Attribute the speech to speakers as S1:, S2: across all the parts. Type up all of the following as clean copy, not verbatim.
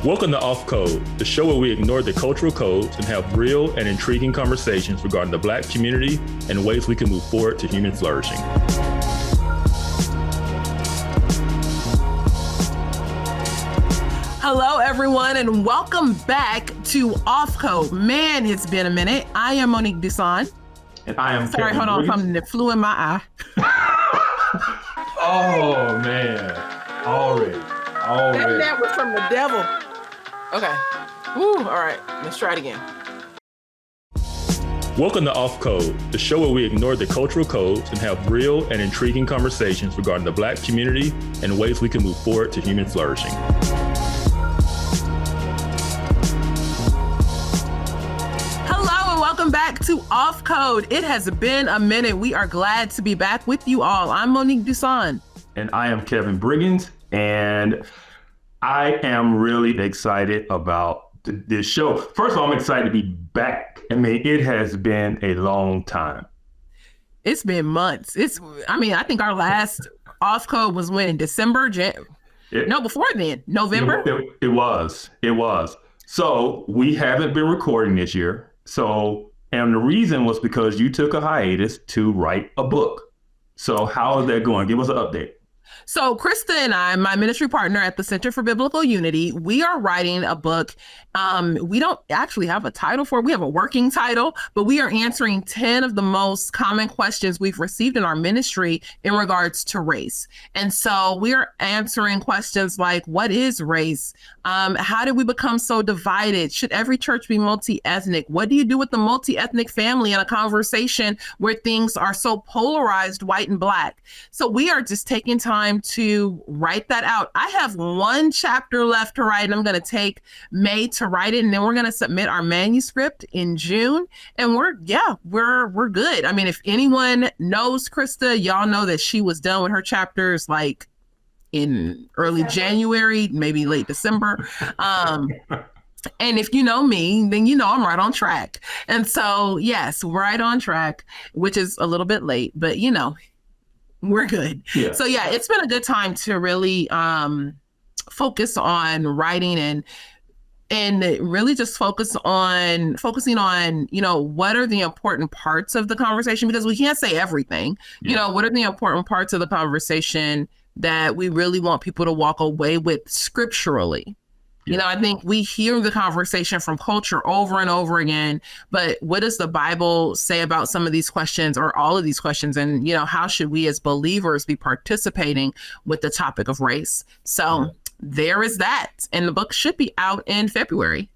S1: Welcome to Off Code, the show where we ignore the cultural codes and have real and intriguing conversations regarding the Black community and ways we can move forward to human flourishing.
S2: Hello, everyone, and welcome back to Off Code. Man, it's been a minute. I am Monique Duson.
S1: And I am
S2: Sorry,
S1: Kevin.
S2: hold on, something that flew in my eye.
S1: Oh, man. Already.
S2: That was from the devil. Okay. Woo, all right, let's try it again.
S1: Welcome to Off Code, the show where we ignore the cultural codes and have real and intriguing conversations regarding the Black community and ways we can move forward to human flourishing.
S2: Hello and welcome back to Off Code. It has been a minute. We are glad to be back with you all. I'm Monique Duson.
S3: And I am Kevin Briggins, and I am really excited about this show. First of all, I'm excited to be back. I mean, it has been a long time.
S2: It's been months. I think our last Off Code was when, in December? Before then, November?
S3: It was. So we haven't been recording this year. And the reason was because you took a hiatus to write a book. So how is that going? Give us an update.
S2: So Krista and I, my ministry partner at the Center for Biblical Unity, we are writing a book. We don't actually have a title for it. We have a working title, but we are answering 10 of the most common questions we've received in our ministry in regards to race. And so we are answering questions like, what is race? How did we become so divided? Should every church be multi-ethnic? What do you do with the multi-ethnic family in a conversation where things are so polarized, white and Black? So we are just taking time to write that out. I have one chapter left to write, and I'm going to take May to write it, and then we're going to submit our manuscript in June, and we're good. I mean, if anyone knows Krista, y'all know that she was done with her chapters like in early January, maybe late December. And if you know me, then you know I'm right on track. And so, yes, right on track, which is a little bit late, but we're good. Yeah. So yeah, it's been a good time to really focus on writing and really just focusing on, what are the important parts of the conversation, because we can't say everything. Yeah. What are the important parts of the conversation that we really want people to walk away with scripturally? Yeah. I think we hear the conversation from culture over and over again, but what does the Bible say about some of these questions or all of these questions? And, how should we as believers be participating with the topic of race? So there is that. And the book should be out in February.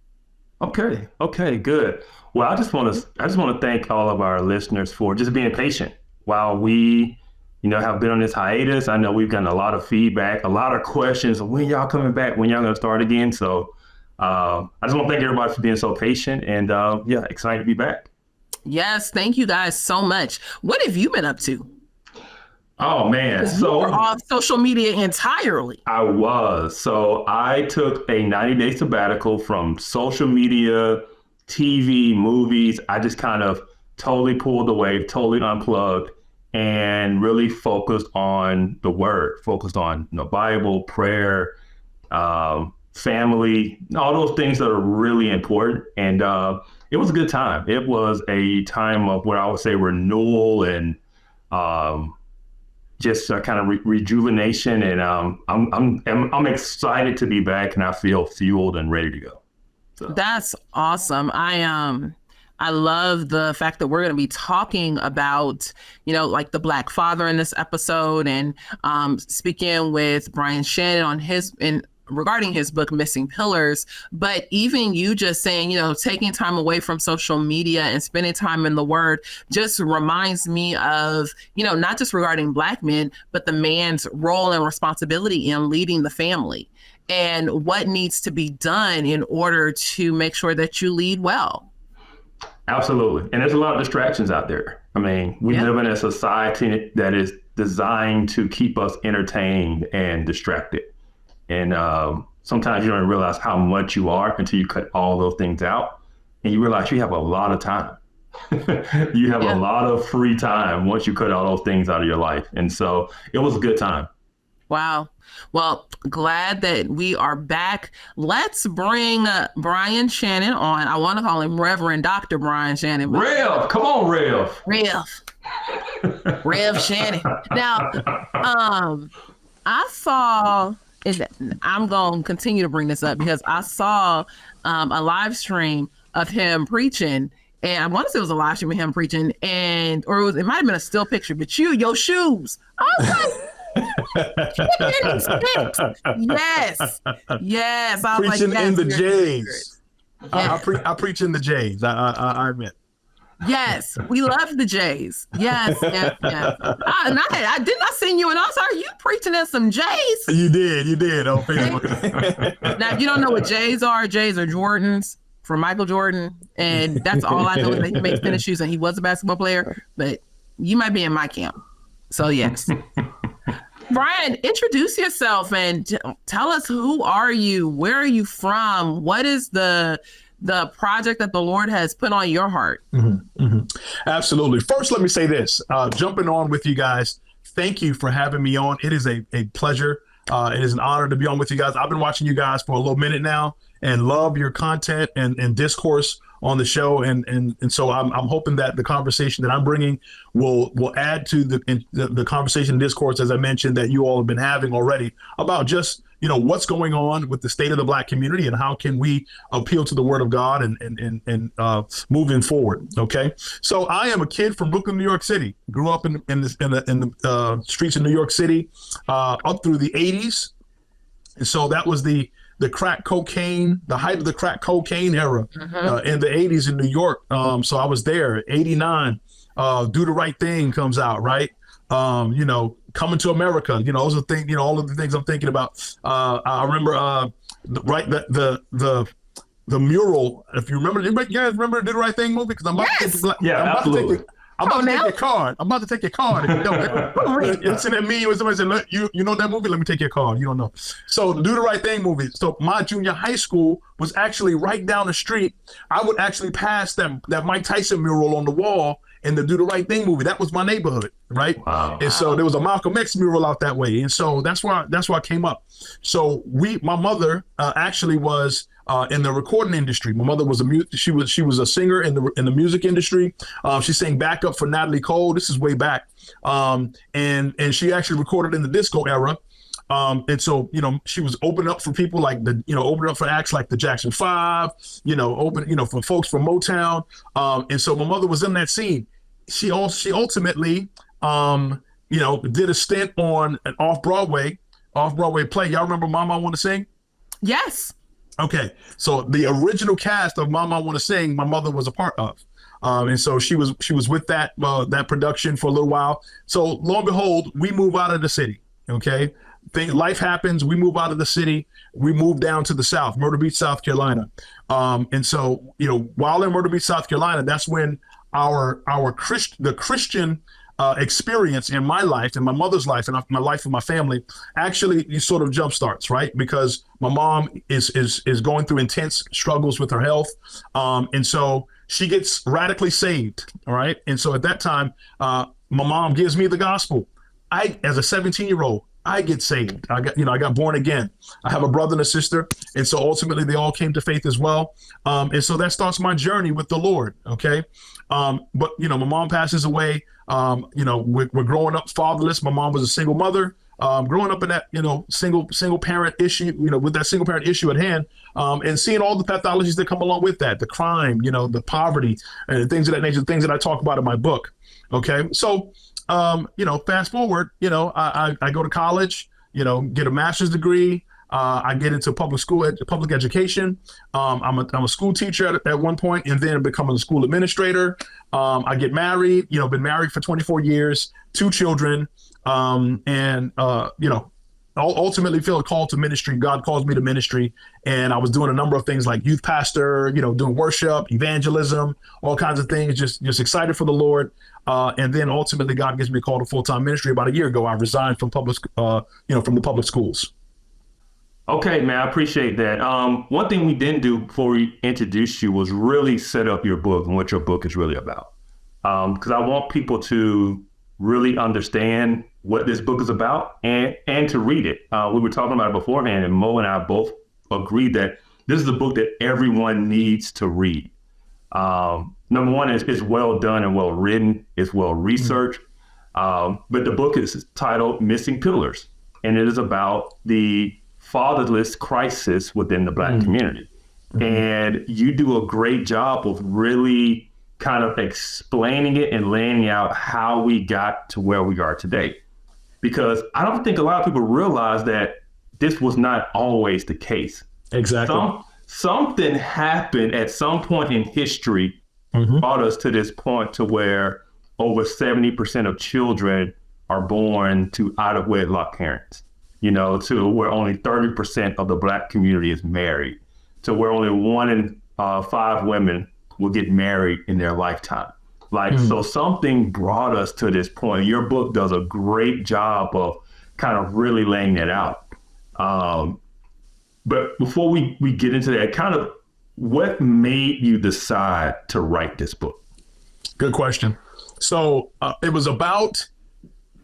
S3: Okay, good. Well, I just want to thank all of our listeners for just being patient while we have been on this hiatus. I know we've gotten a lot of feedback, a lot of questions. When y'all coming back? When y'all going to start again? So I just want to thank everybody for being so patient and excited to be back.
S2: Yes. Thank you guys so much. What have you been up to?
S3: Oh, man.
S2: So you were off social media entirely.
S3: I was. So I took a 90-day sabbatical from social media, TV, movies. I just kind of totally pulled away, totally unplugged, and really focused on the word, focused on the Bible, prayer, family, all those things that are really important. And it was a good time. It was a time of what I would say renewal and just kind of rejuvenation. And I'm excited to be back, and I feel fueled and ready to go. So.
S2: That's awesome. I love the fact that we're going to be talking about, like the Black father in this episode, and speaking with Brian Shannon regarding his book, Missing Pillars. But even you just saying, taking time away from social media and spending time in the Word just reminds me of, not just regarding Black men, but the man's role and responsibility in leading the family and what needs to be done in order to make sure that you lead well.
S3: Absolutely. And there's a lot of distractions out there. I mean, we live in a society that is designed to keep us entertained and distracted. And sometimes you don't realize how much you are until you cut all those things out. And you realize you have a lot of time. You have a lot of free time once you cut all those things out of your life. And so it was a good time.
S2: Wow. Well, glad that we are back. Let's bring Brian Shannon on. I want to call him Reverend Dr. Brian Shannon.
S3: Rev, come on, Rev.
S2: Rev Shannon. Now, I saw, and I'm going to continue to bring this up because I saw a live stream of him preaching. And I want to say it was a live stream of him preaching, or it might have been a still picture, but your shoes. I was like, yes. I was
S4: preaching
S2: like,
S4: in the J's.
S2: Yes.
S4: I preach in the J's. I admit.
S2: Yes, we love the J's. Yes. I did not send you, and I saw you preaching at some J's.
S4: You did on Facebook.
S2: Now, if you don't know what J's are Jordans from Michael Jordan, and that's all I know is that he makes tennis shoes, and he was a basketball player. But you might be in my camp, so yes. Brian, introduce yourself and tell us, who are you? Where are you from? What is the project that the Lord has put on your heart?
S4: Absolutely. First, let me say this, jumping on with you guys. Thank you for having me on. It is a pleasure. It is an honor to be on with you guys. I've been watching you guys for a little minute now and love your content and discourse on the show. And so I'm hoping that the conversation that I'm bringing will add to the conversation and discourse, as I mentioned, that you all have been having already about just, what's going on with the state of the Black community and how can we appeal to the Word of God and moving forward. Okay. So I am a kid from Brooklyn, New York City, grew up in the streets of New York City up through the 80s. And so that was the crack cocaine, the height of the crack cocaine era in the 80s in New York. So I was there. 89, Do the Right Thing comes out, right? Coming to America, those are things, all of the things I'm thinking about. I remember, the mural, if you remember, you guys remember the Do the Right Thing movie? Because I'm about to take
S3: absolutely.
S4: I'm about to take your card. I'm about to take your card. If you don't. It's in that meme when somebody said, you know that movie? Let me take your card. You don't know. So the Do the Right Thing movie. So my junior high school was actually right down the street. I would actually pass that Mike Tyson mural on the wall in the Do the Right Thing movie. That was my neighborhood, right? Wow. And so there was a Malcolm X mural out that way. And so that's why I came up. So my mother actually was in the recording industry. My mother was she was a singer in the music industry. She sang backup for Natalie Cole. This is way back. And she actually recorded in the disco era. And so, she was opening up for people like opening up for acts like the Jackson 5, for folks from Motown. And so my mother was in that scene. She ultimately, did a stint on an off-Broadway play. Y'all remember Mama, I Want to Sing?
S2: Yes.
S4: Okay. So the original cast of Mama, I Want to Sing, my mother was a part of. And so she was with that production for a little while. So lo and behold, we move out of the city. Okay. Life happens. We move out of the city. We move down to the South, Myrtle Beach, South Carolina. And so, while in Myrtle Beach, South Carolina, that's when the Christian experience in my life and my mother's life and my life with my family actually sort of jump starts, right? Because my mom is going through intense struggles with her health. And so she gets radically saved. All right. And so at that time, my mom gives me the gospel. As a 17-year-old, I get saved. I got born again. I have a brother and a sister. And so ultimately they all came to faith as well. And so that starts my journey with the Lord. Okay. But, my mom passes away. We're growing up fatherless. My mom was a single mother. Growing up in that, single parent issue, with that single parent issue at hand, and seeing all the pathologies that come along with that, the crime, the poverty and things of that nature, things that I talk about in my book. Okay. So, fast forward, I go to college, get a master's degree. I get into public education. I'm a school teacher at one point, and then becoming a school administrator. I get married, been married for 24 years, 2 children. Ultimately feel a call to ministry. God calls me to ministry. And I was doing a number of things like youth pastor, doing worship, evangelism, all kinds of things, just excited for the Lord. And then ultimately God gives me a call to full-time ministry. About a year ago, I resigned from from the public schools.
S3: Okay, man, I appreciate that. One thing we didn't do before we introduced you was really set up your book and what your book is really about. Because I want people to really understand what this book is about and to read it. We were talking about it beforehand, and Mo and I both agreed that this is a book that everyone needs to read. Number one, it's well done and well written. It's well researched. But the book is titled Missing Pillars, and it is about the fatherless crisis within the Black community. And you do a great job of really kind of explaining it and laying out how we got to where we are today. Because I don't think a lot of people realize that this was not always the case.
S4: Exactly.
S3: Something happened at some point in history, brought us to this point to where over 70% of children are born to out of wedlock parents, to where only 30% of the Black community is married, to where only 1 in 5 women will get married in their lifetime. So something brought us to this point. Your book does a great job of kind of really laying that out. But before we get into that, kind of what made you decide to write this book?
S4: Good question. So it was about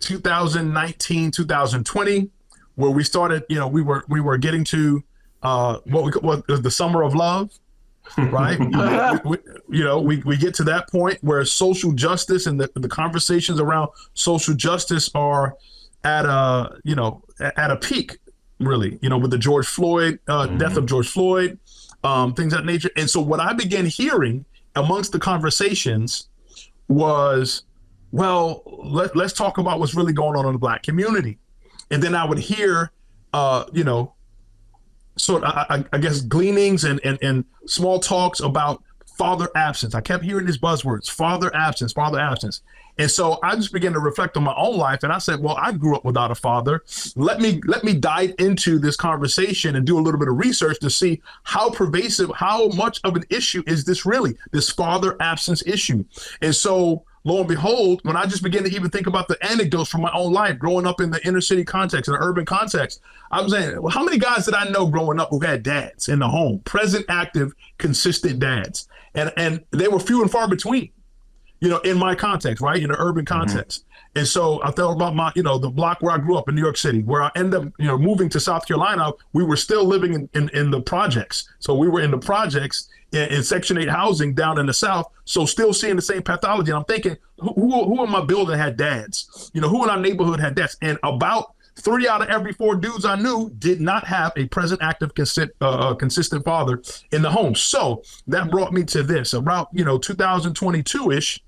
S4: 2019, 2020, where we started, we were getting to what the summer of love, right? we get to that point where social justice and the conversations around social justice are at a peak, really, with the George Floyd, death of George Floyd, things of that nature. And so what I began hearing amongst the conversations was, well, let's talk about what's really going on in the Black community. And then I would hear, sort of, I guess, gleanings and small talks about father absence. I kept hearing these buzzwords, father absence, father absence. And so I just began to reflect on my own life. And I said, well, I grew up without a father. Let me dive into this conversation and do a little bit of research to see how pervasive, how much of an issue is this really, this father absence issue. And so lo and behold, when I just began to even think about the anecdotes from my own life, growing up in the inner city context, in the urban context, I was saying, well, how many guys did I know growing up who had dads in the home, present, active, consistent dads? And they were few and far between, in my context, right? In the urban context. And so I thought about my, the block where I grew up in New York City, where I ended up, moving to South Carolina. We were still living in the projects. So we were in the projects in Section 8 housing down in the South. So still seeing the same pathology. And I'm thinking, who in my building had dads? Who in our neighborhood had dads? And about 3 out of every 4 dudes I knew did not have a present, active, consistent father in the home. So that brought me to this. About 2022-ish,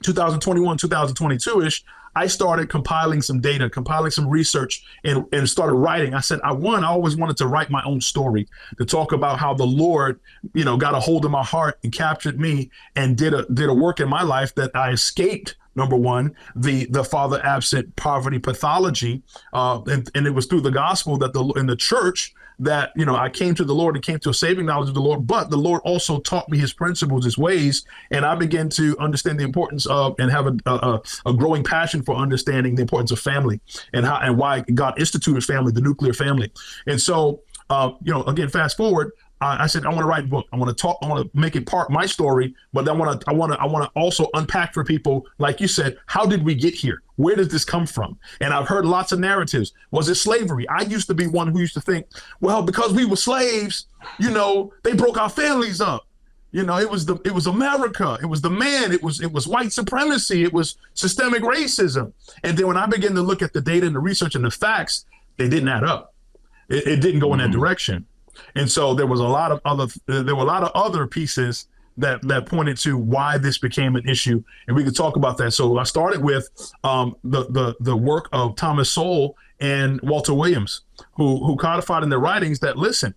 S4: 2021, 2022-ish, I started compiling some data, compiling some research, and started writing. I said, I always wanted to write my own story, to talk about how the Lord, got a hold of my heart and captured me and did a work in my life that I escaped. Number one, the father absent poverty pathology, and it was through the gospel that in the church that I came to the Lord and came to a saving knowledge of the Lord. But the Lord also taught me His principles, His ways, and I began to understand the importance of and have a growing passion for understanding the importance of family and why God instituted family, the nuclear family. And so, again, fast forward. I said, I want to write a book. I want to make it part of my story, but I want to also unpack for people, like you said, how did we get here? Where does this come from? And I've heard lots of narratives. Was it slavery? I used to be one who used to think, well, because we were slaves, they broke our families up. It was America. It was the man. It was white supremacy. It was systemic racism. And then when I began to look at the data and the research and the facts, they didn't add up. It didn't go in that direction. And so there were a lot of other pieces that pointed to why this became an issue, and we could talk about that. So I started with the work of Thomas Sowell and Walter Williams, who codified in their writings that, listen,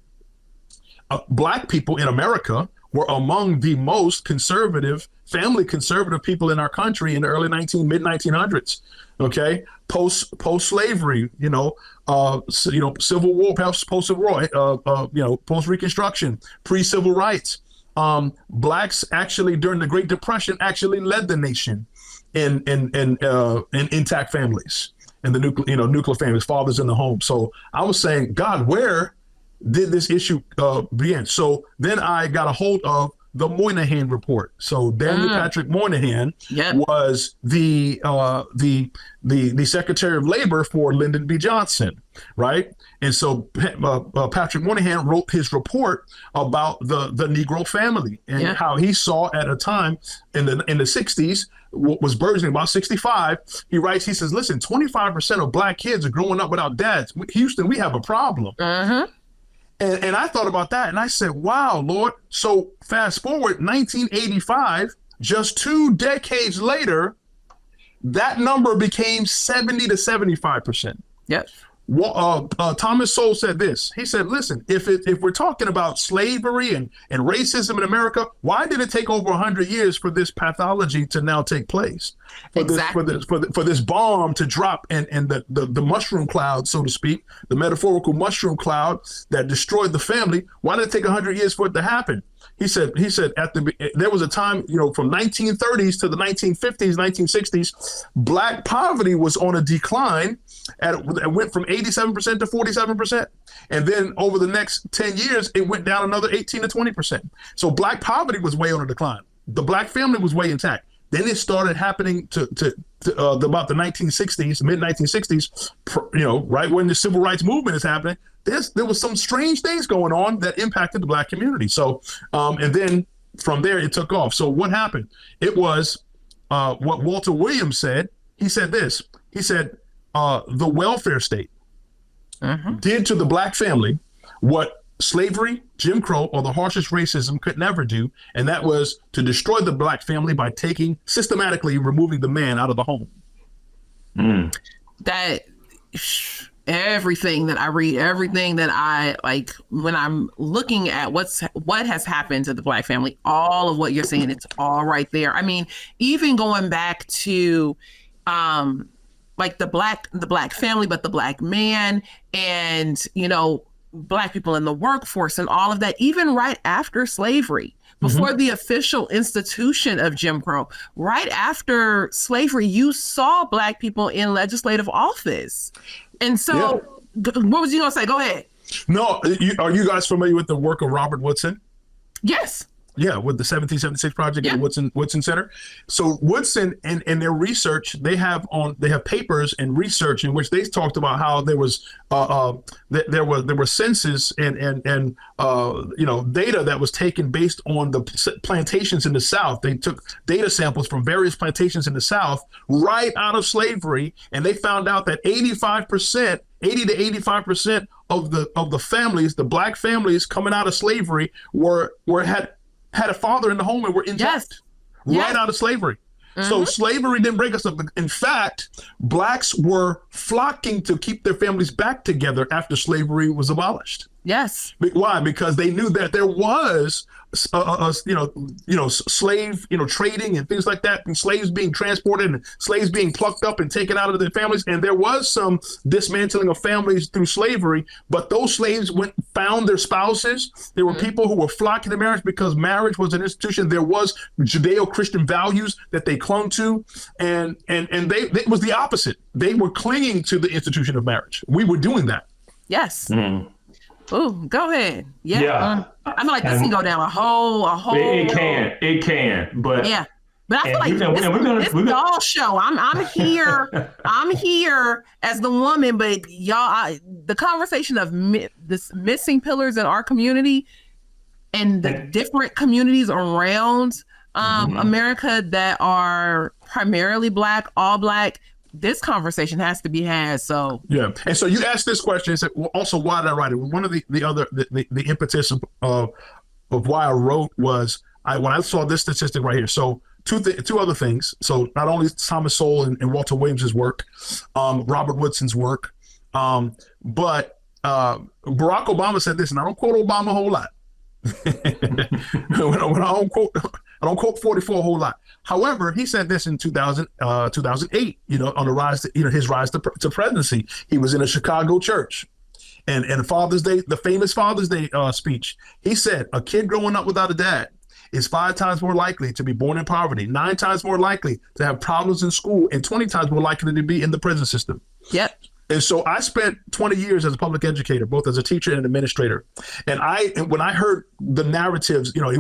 S4: Black people in America were among the most family conservative people in our country in the early mid 1900s. Okay, post slavery, Civil War, post-Civil War, post Reconstruction, pre-civil rights. Blacks actually during the Great Depression actually led the nation in intact families and the nuclear families, fathers in the home. So I was saying, God, where did this issue begin? So then I got a hold of the Moynihan Report. So Daniel Patrick Moynihan was the Secretary of Labor for Lyndon B. Johnson, right? And so Patrick Moynihan wrote his report about the Negro family and how he saw at a time in the 60s, was burgeoning about 65. He writes, he says, listen, 25% of black kids are growing up without dads. Houston, we have a problem. And I thought about that and I said, wow, Lord. So fast forward 1985, just 2 decades later, that number became 70 to 75%.
S2: Yes.
S4: Thomas Sowell said this. He said, listen, if we're talking about slavery and racism in America, why did it take over 100 years for this pathology to now take place? For this bomb to drop and the mushroom cloud, so to speak, the metaphorical mushroom cloud that destroyed the family, why did it take 100 years for it to happen? He said there was a time, from 1930s to the 1950s, 1960s, black poverty was on a decline. It went from 87% to 47%. And then over the next 10 years, it went down another 18 to 20%. So black poverty was way on a decline. The black family was way intact. Then it started happening to about the 1960s, mid 1960s, right when the civil rights movement is happening. There was some strange things going on that impacted the black community. So, and then from there it took off. So what happened? It was what Walter Williams said. He said this. He said the welfare state did to the black family what slavery, Jim Crow, or the harshest racism could never do, and that was to destroy the black family by systematically removing the man out of the home.
S2: That everything that I read, everything that I like, when I'm looking at what has happened to the black family, all of what you're saying, it's all right there. I mean, even going back to like the black family, but the black man, and black people in the workforce and all of that, even right after slavery, before the official institution of Jim Crow, right after slavery, you saw black people in legislative office. And so what was you going to say? Go ahead.
S4: No, are you guys familiar with the work of Robert Woodson?
S2: Yes.
S4: Yeah, with the 1776 project at the Woodson Center. So Woodson and their research, they have papers and research in which they talked about how there was there were census and data that was taken based on the plantations in the South. They took data samples from various plantations in the South right out of slavery, and they found out that 80 to 85% of the families, the black families coming out of slavery, had a father in the home and were intact right out of slavery. So slavery didn't break us up. In fact, blacks were flocking to keep their families back together after slavery was abolished.
S2: Yes.
S4: Why? Because they knew that there was slave, trading and things like that, and slaves being transported and slaves being plucked up and taken out of their families. And there was some dismantling of families through slavery, but those slaves found their spouses. There were people who were flocking to marriage because marriage was an institution. There was Judeo-Christian values that they clung to, and it was the opposite. They were clinging to the institution of marriage. We were doing that.
S2: Yes. Oh, go ahead. Yeah. I feel like this can go down a whole.
S3: It can. But
S2: yeah. But I feel like this is y'all show. I'm here. I'm here as the woman, but y'all, the conversation of this missing pillars in our community and the different communities around America that are primarily black, all black. This conversation has to be had. So
S4: yeah, and so you asked this question. Said, well, also, why did I write it? One of the impetus of why I wrote was when I saw this statistic right here. So two other things. So not only Thomas Sowell and Walter Williams's work, Robert Woodson's work, but Barack Obama said this, and I don't quote Obama a whole lot. I don't quote 44 a whole lot. However, he said this in 2008, on the rise to, his rise to presidency. He was in a Chicago church, and Father's Day, the famous Father's Day speech, he said, a kid growing up without a dad is 5 times more likely to be born in poverty, 9 times more likely to have problems in school, and 20 times more likely to be in the prison system.
S2: Yep.
S4: And so I spent 20 years as a public educator, both as a teacher and an administrator. And when I heard the narratives, you know,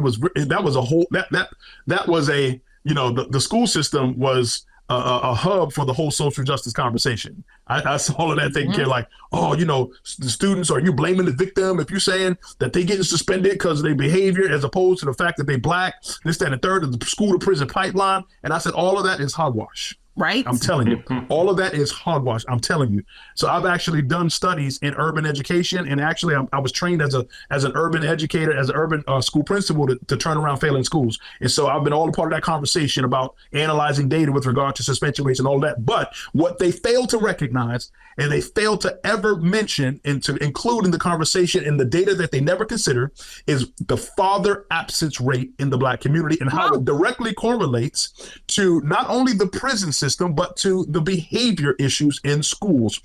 S4: the school system was a hub for the whole social justice conversation. I saw all of that taken care, like, oh, you know, the students, are you blaming the victim if you're saying that they getting suspended because of their behavior as opposed to the fact that they Black, this, that, and the third of the school to prison pipeline? And I said, all of that is hogwash.
S2: Right.
S4: I'm telling you, all of that is hogwash. I'm telling you. So I've actually done studies in urban education, and actually I was trained as an urban educator, as an urban school principal to turn around failing schools. And so I've been all a part of that conversation about analyzing data with regard to suspension rates and all that. But what they fail to recognize, and they fail to ever mention and to include in the conversation in the data that they never consider, is the father absence rate in the Black community and how it directly correlates to not only the prison system, but to the behavior issues in schools.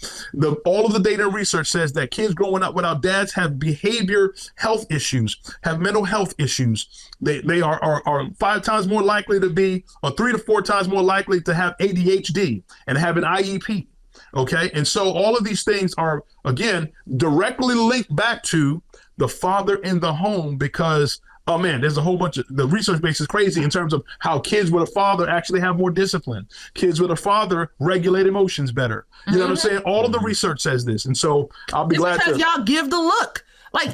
S4: All of the data and research says that kids growing up without dads have behavior health issues, have mental health issues. They are 5 times more likely to be, or 3 to 4 times more likely to have ADHD and have an IEP. Okay. And so all of these things are, again, directly linked back to the father in the home, because oh man, there's a whole bunch of, the research base is crazy in terms of how kids with a father actually have more discipline. Kids with a father regulate emotions better. You know what I'm saying? All of the research says this. And so I'll be glad
S2: because y'all give the look. Like,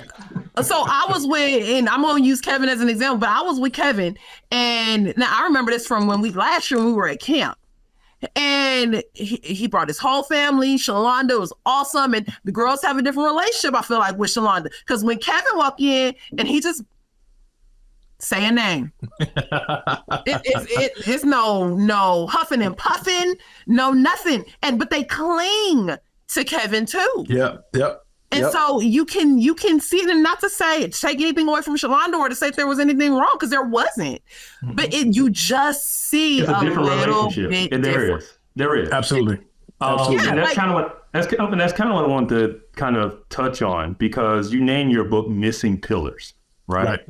S2: so I was with, and I'm going to use Kevin as an example, but I was with Kevin. And now I remember this from last year when we were at camp. And he brought his whole family. Shalonda was awesome. And the girls have a different relationship, I feel like, with Shalonda. Because when Kevin walked in and he just say a name, it's no huffing and puffing, no nothing. But they cling to Kevin too.
S4: Yep.
S2: And so you can see it, and not to take anything away from Shalonda or to say if there was anything wrong, because there wasn't. But you just see
S3: it's a different relationship.
S2: Bit different.
S3: There is.
S4: Absolutely.
S3: Yeah, and that's kind of what I wanted to kind of touch on, because you name your book Missing Pillars, right?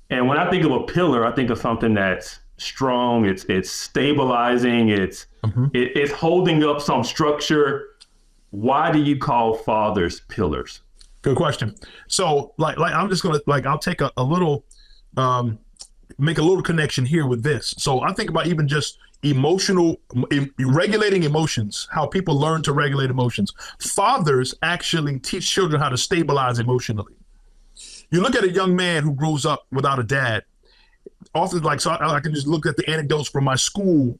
S3: And when I think of a pillar, I think of something that's strong, it's stabilizing, it's holding up some structure. Why do you call fathers pillars?
S4: Good question. So like I'm just going to, I'll take a little, make a little connection here with this. So I think about even just regulating emotions, how people learn to regulate emotions. Fathers actually teach children how to stabilize emotionally. You look at a young man who grows up without a dad, often so I can just look at the anecdotes from my school,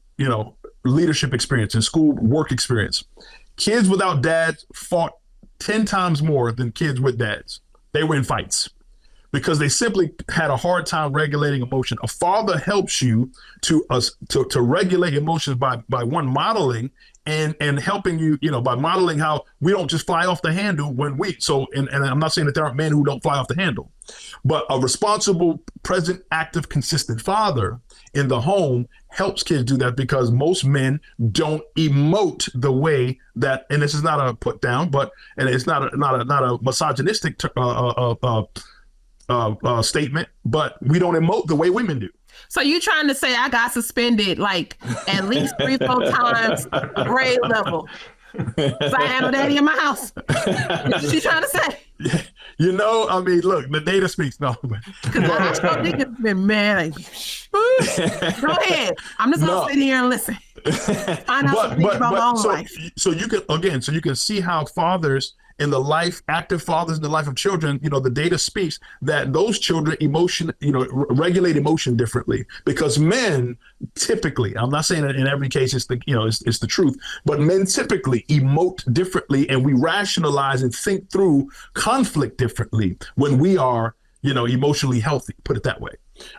S4: leadership experience and school work experience. Kids without dads fought 10 times more than kids with dads. They were in fights because they simply had a hard time regulating emotion. A father helps you to regulate emotions by one, modeling and helping you, by modeling how we don't just fly off the handle when and I'm not saying that there aren't men who don't fly off the handle, but a responsible, present, active, consistent father in the home helps kids do that, because most men don't emote the way that, and this is not a put down, and it's not a misogynistic statement, but we don't emote the way women do.
S2: So you trying to say I got suspended like at least 3-4 times grade level? So I had no daddy in my house. That's what you trying to say?
S4: Look, the data speaks. No,
S2: because I sure think it's been mad. Go ahead. I'm just gonna sit here and listen. Find out something about my own life.
S4: So you can see how fathers in the life, active fathers in the life of children, the data speaks that those children regulate emotion differently, because men typically, I'm not saying that in every case it's the truth, but men typically emote differently, and we rationalize and think through conflict differently when we are, emotionally healthy, put it that way.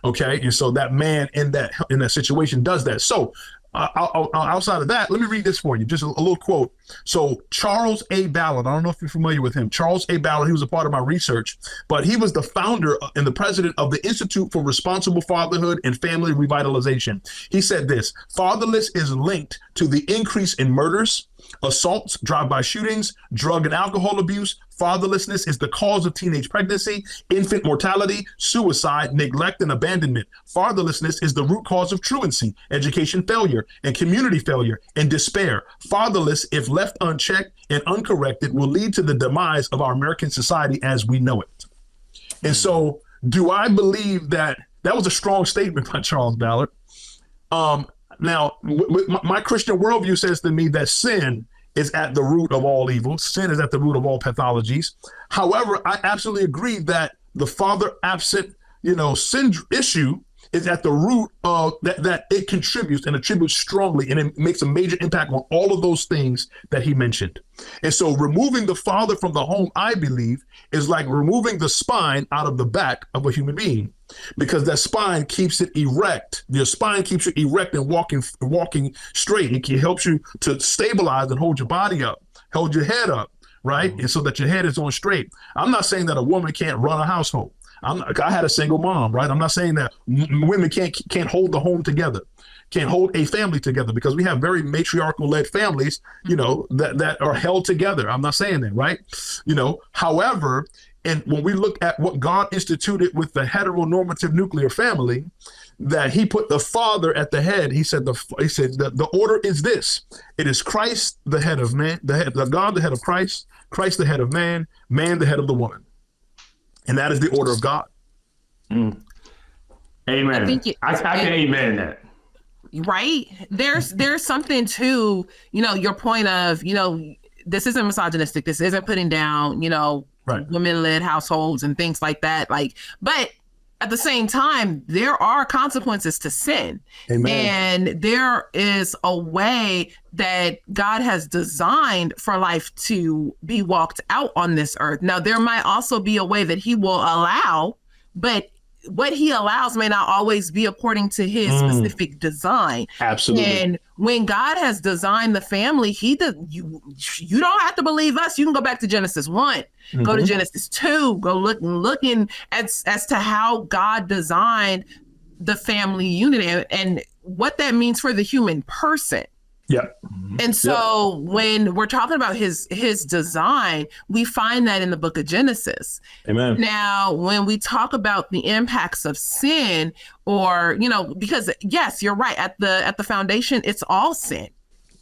S4: Okay. And so that man in that situation does that. So outside of that, let me read this for you. Just a little quote. So Charles A. Ballard, I don't know if you're familiar with him. Charles A. Ballard, he was a part of my research, but he was the founder and the president of the Institute for Responsible Fatherhood and Family Revitalization. He said this: fatherless is linked to the increase in murders, assaults, drive-by shootings, drug and alcohol abuse. Fatherlessness is the cause of teenage pregnancy, infant mortality, suicide, neglect, and abandonment. Fatherlessness is the root cause of truancy, education failure, and community failure, and despair. Fatherless, if left unchecked, and uncorrected will lead to the demise of our American society as we know it. And so do I believe that was a strong statement by Charles Ballard. Now, my Christian worldview says to me that sin is at the root of all evil. Sin is at the root of all pathologies. However, I absolutely agree that the father absent, sin issue is at the root of that it contributes strongly, and it makes a major impact on all of those things that he mentioned. And so removing the father from the home, I believe, is like removing the spine out of the back of a human being, because that spine keeps it erect. Your spine keeps you erect and walking straight. It helps you to stabilize and hold your body up, hold your head up, right? And so that your head is on straight. I'm not saying that a woman can't run a household. I had a single mom, right? I'm not saying that women can't hold the home together, can't hold a family together, because we have very matriarchal-led families, that are held together. I'm not saying that, right? However, and when we look at what God instituted with the heteronormative nuclear family, that he put the father at the head. He said the order is this: it is Christ the head of man, God the head of Christ, Christ the head of man, man the head of the woman. And that is the order of God.
S3: Amen. I can amen that.
S2: Right? There's something to, your point of, this isn't misogynistic. This isn't putting down,
S4: right,
S2: women-led households and things like that. But at the same time, there are consequences to sin.
S4: Amen.
S2: And there is a way that God has designed for life to be walked out on this earth. Now, there might also be a way that he will allow, but what he allows may not always be according to his specific design.
S4: Absolutely.
S2: And when God has designed the family, you don't have to believe us. You can go back to Genesis 1, go to Genesis 2, go looking as to how God designed the family unit and what that means for the human person.
S4: Yeah.
S2: And so when we're talking about his design, we find that in the book of Genesis.
S4: Amen.
S2: Now, when we talk about the impacts of sin, or, because yes, you're right, at the foundation, it's all sin.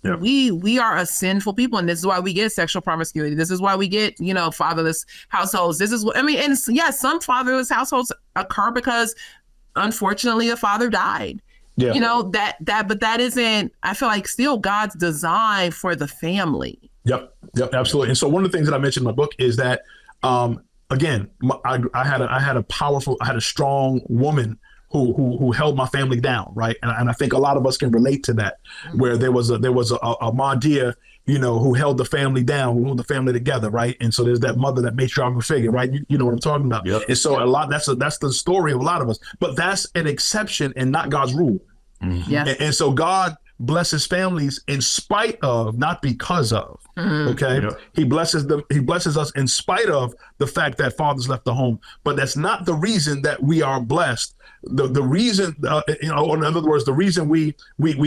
S4: Yeah.
S2: We are a sinful people, and this is why we get sexual promiscuity. This is why we get, fatherless households. This is what and yes, some fatherless households occur because unfortunately a father died.
S4: Yeah.
S2: But that isn't, I feel like, still God's design for the family.
S4: Yep, absolutely. And so one of the things that I mentioned in my book is that, again, I had a strong woman who held my family down, right? And I think a lot of us can relate to that, where there was a Ma dear, who held the family down, who held the family together, right? And so there's that mother, that matriarchal figure, right? You know what I'm talking about.
S3: Yep.
S4: And so that's the story of a lot of us, but that's an exception and not God's rule.
S2: Yeah.
S4: And so God blesses families in spite of, not because of. Okay. Yep. He blesses us in spite of the fact that fathers left the home, but that's not the reason that we are blessed. The reason, in other words, the reason we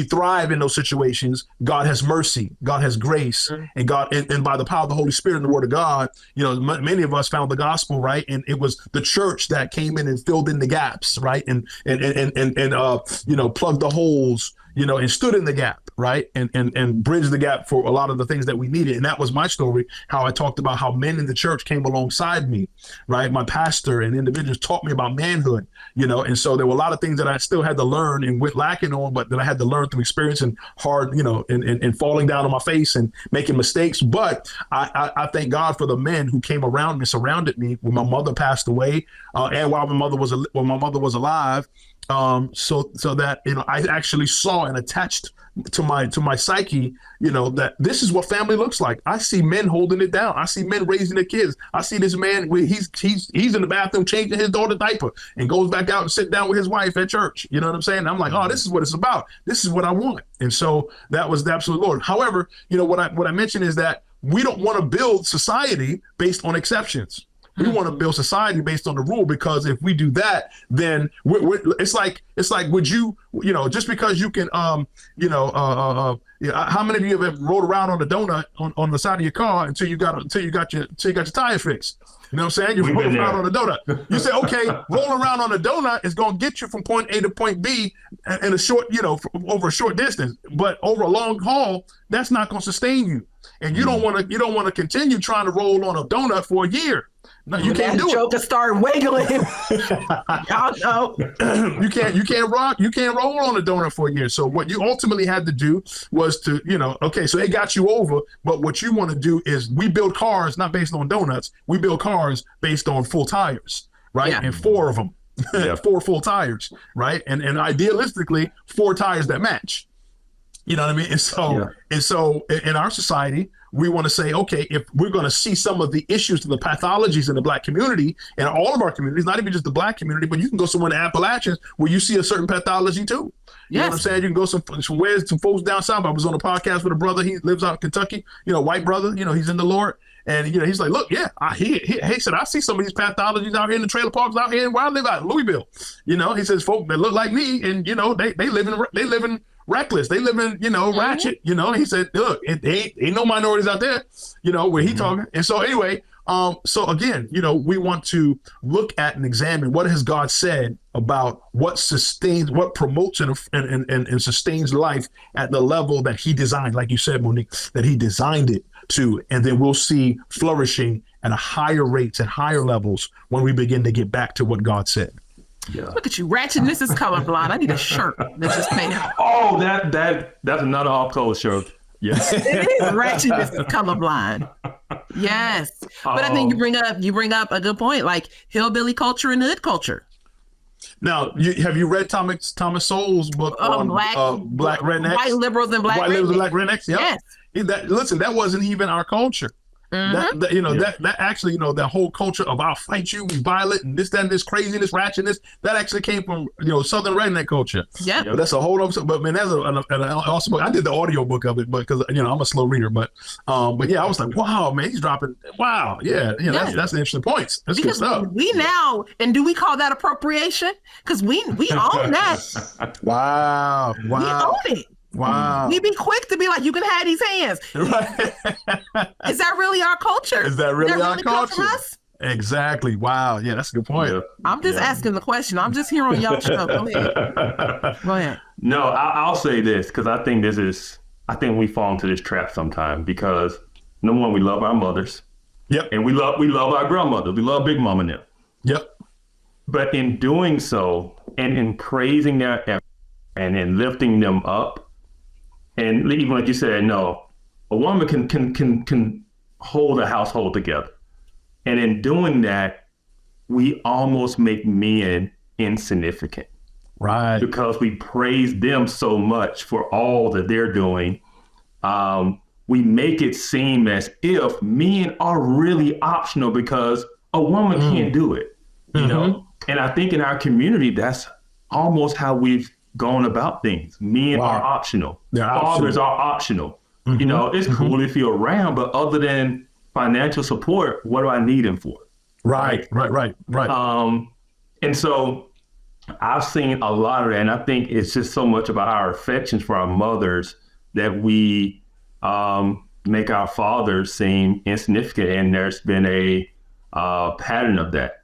S4: thrive in those situations, God has mercy, God has grace, and and by the power of the Holy Spirit and the Word of God, many of us found the gospel, right? And it was the church that came in and filled in the gaps, right? And plugged the holes, and stood in the gap, right? And bridged the gap for a lot of the things that we needed. And that was my story, how I talked about how men in the church came alongside me, right? My pastor and individuals taught me about manhood, and so there were a lot of things that I still had to learn and went lacking on, but that I had to learn through experience and hard, and falling down on my face and making mistakes. But I thank God for the men who came around me, surrounded me when my mother passed away, and while my mother was alive. So that, I actually saw and attached to my psyche, that this is what family looks like. I see men holding it down. I see men raising their kids. I see this man where he's in the bathroom changing his daughter's diaper and goes back out and sit down with his wife at church. You know what I'm saying? I'm like, oh, this is what it's about. This is what I want. And so that was the absolute Lord. However, what I mentioned is that we don't want to build society based on exceptions. We want to build society based on the rule, because if we do that, then it's like, would you, just because you can, how many of you have rode around on a donut on the side of your car until you got your tire fixed? You know what I'm saying? You're rolling around on a donut. You say, okay, rolling around on a donut is going to get you from point A to point B in a short, over a short distance. But over a long haul, that's not going to sustain you. And you don't want to continue trying to roll on a donut for a year. No, you can't do it.
S2: Joker start wiggling. Y'all know.
S4: You can't roll on a donut for a year. So what you ultimately had to do was to, okay, so it got you over, but what you want to do is we build cars not based on donuts. We build cars based on full tires, right?
S2: Yeah.
S4: And 4 of them, 4 full tires, right? And idealistically 4 tires that match. You know what I mean? And so in our society, we want to say, okay, if we're going to see some of the issues to the pathologies in the Black community and all of our communities, not even just the Black community, but you can go somewhere in the Appalachians where you see a certain pathology too. You know what I'm saying? You can go some folks down south. I was on a podcast with a brother. He lives out in Kentucky, white brother, he's in the Lord. And, he's like, look, he said, I see some of these pathologies out here in the trailer parks out here where I live out in Louisville. He says, folk that look like me and, they live in reckless. They live in, ratchet, he said, look, ain't no minorities out there, where he talking. And so anyway, so again, we want to look at and examine what has God said about what promotes and sustains life at the level that he designed, like you said, Monique, that he designed it to, and then we'll see flourishing at a higher rates and higher levels when we begin to get back to what God said.
S3: Yeah.
S2: Look at you. Ratchetness is colorblind. I need a shirt that's just painted.
S3: Oh, that's another off-color shirt. Yes.
S2: It is. Ratchetness is colorblind. Yes. But I think you bring up a good point, like hillbilly culture and hood culture.
S4: Now, have you read Thomas Sowell's book on Black rednecks?
S2: White liberals and Black
S4: rednecks? Yep.
S2: Yes.
S4: That wasn't even our culture.
S2: Mm-hmm.
S4: That actually, that whole culture of I'll fight you, we violent, and this, that, and this craziness, ratchetness, that actually came from, Southern redneck culture.
S2: Yeah.
S4: But that's a whole other, but man, that's an awesome book. I did the audio book of it, but because, I'm a slow reader, but yeah, I was like, wow, man, he's dropping, wow. Yeah. That's an interesting point. That's good stuff.
S2: We now, and do we call that appropriation? Because we own that.
S4: Wow.
S2: We own it.
S4: Wow.
S2: We be quick to be like, you can have these hands.
S4: Right.
S2: Is that really our culture?
S4: Is that really our culture?
S2: Come from us?
S4: Exactly. Wow. Yeah, that's a good point. Yeah.
S2: I'm just asking the question. I'm just here on y'all show. Go ahead.
S3: No, I'll say this because I think we fall into this trap sometime because number one, we love our mothers.
S4: Yep.
S3: And we love our grandmothers. We love Big Mama now.
S4: Yep.
S3: But in doing so and in praising their effort and in lifting them up, and even like you said, no, a woman can hold a household together. And in doing that, we almost make men insignificant.
S4: Right.
S3: Because we praise them so much for all that they're doing. We make it seem as if men are really optional because a woman can't do it. You know? And I think in our community, that's almost how we've gone about things. Men are optional. Fathers are optional. It's cool if you're around, but other than financial support, what do I need him for?
S4: Right.
S3: And so I've seen a lot of that, and I think it's just so much about our affections for our mothers that we make our fathers seem insignificant, and there's been a pattern of that.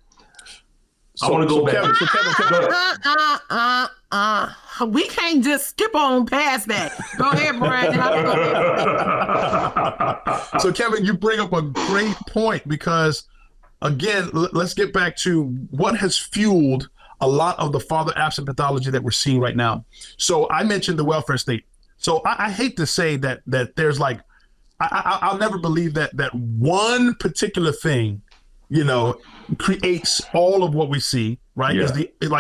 S3: I want to go back.
S2: Kevin, we can't just skip on past that. Go ahead, Brian.
S4: So, Kevin, you bring up a great point because, again, let's get back to what has fueled a lot of the father-absent pathology that we're seeing right now. So I mentioned the welfare state. So I hate to say that there's like, I'll never believe that one particular thing, creates all of what we see, right?
S3: Yeah.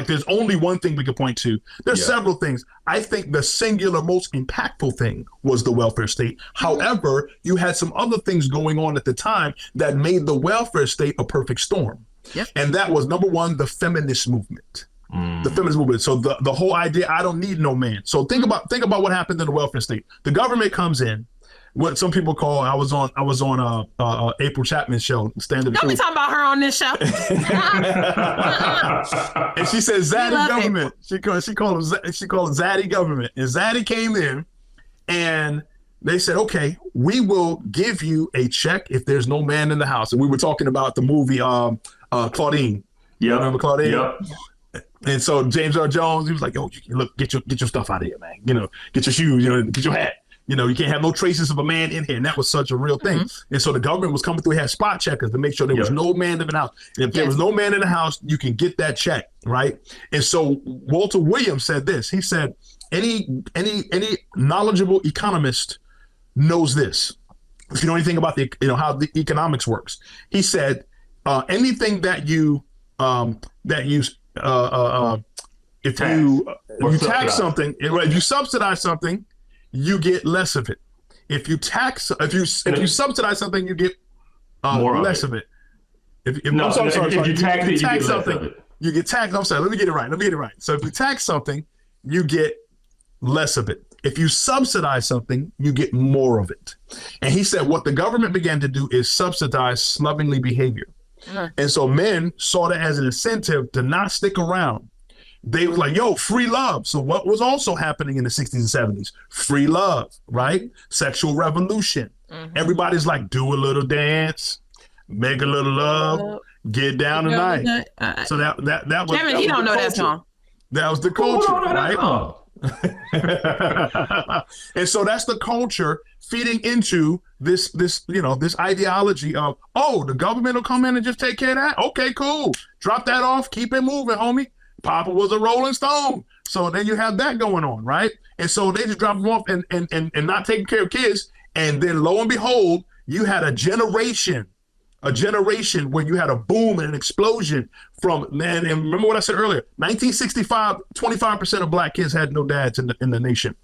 S4: There's only one thing we can point to. There's several things. I think the singular most impactful thing was the welfare state. However, you had some other things going on at the time that made the welfare state a perfect storm.
S2: Yep.
S4: And that was, number one, the feminist movement. The feminist movement. So the whole idea, I don't need no man. So think about what happened in the welfare state. The government comes in, what some people call, I was on April Chapman's show, Stand Up.
S2: Don't be talking about her on this show.
S4: And she said Zaddy government. She called it Zaddy government. And Zaddy came in and they said, okay, we will give you a check if there's no man in the house. And we were talking about the movie Claudine.
S3: Yeah,
S4: remember Claudine?
S3: Yep.
S4: And so James Earl Jones, he was like, "Yo, look, get your stuff out of here, man. You know, get your shoes, you know, get your hat. You know, you can't have no traces of a man in here." And that was such a real thing. And so the government was coming through, had spot checkers to make sure there was no man in the house. And if there was no man in the house, you can get that check, right? And so Walter Williams said this. He said, any knowledgeable economist knows this. If you know anything about how the economics works, he said, anything that you tax something, if you subsidize something, you get less of it. If you subsidize something, you get less of it. If you tax something, you get taxed. I'm sorry, let me get it right. So if you tax something, you get less of it. If you subsidize something, you get more of it. And he said what the government began to do is subsidize slovenly behavior. And so men saw that as an incentive to not stick around. They were like, yo, free love. So what was also happening in the 60s and 70s? Free love, right? Sexual revolution. Everybody's like, do a little dance, make a little love, get down tonight. So that was
S2: Kevin, he don't know that song.
S4: That was the culture, right? And so that's the culture feeding into this ideology of, oh, the government will come in and just take care of that. Okay, cool. Drop that off. Keep it moving, homie. Papa was a Rolling Stone. So then you have that going on, right? And so they just drop them off and not taking care of kids. And then lo and behold, you had a generation where you had a boom and an explosion from, man, and remember what I said earlier, 1965, 25% of black kids had no dads in the nation.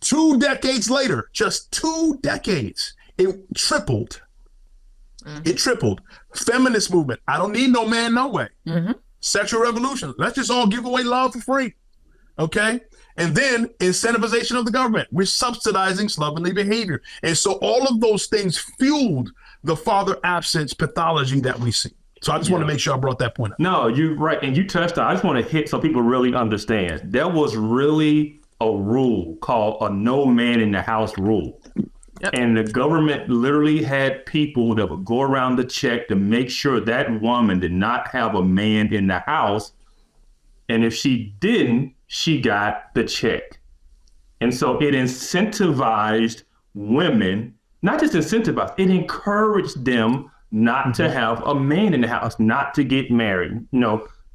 S4: 2 decades later, just 2 decades, it tripled. It tripled. Feminist movement. I don't need no man, no way. Sexual revolution. Let's just all give away love for free. Okay? And then incentivization of the government. We're subsidizing slovenly behavior. And so all of those things fueled the father absence pathology that we see. So I just want to make sure I brought that point up.
S3: No, you're right. And you touched on, I just want to hit so people really understand. There was really a rule called a no man in the house rule. Yep. And the government literally had people that would go around the check to make sure that woman did not have a man in the house. And if she didn't, she got the check. And so it incentivized women, not just incentivized, it encouraged them not to have a man in the house, not to get married,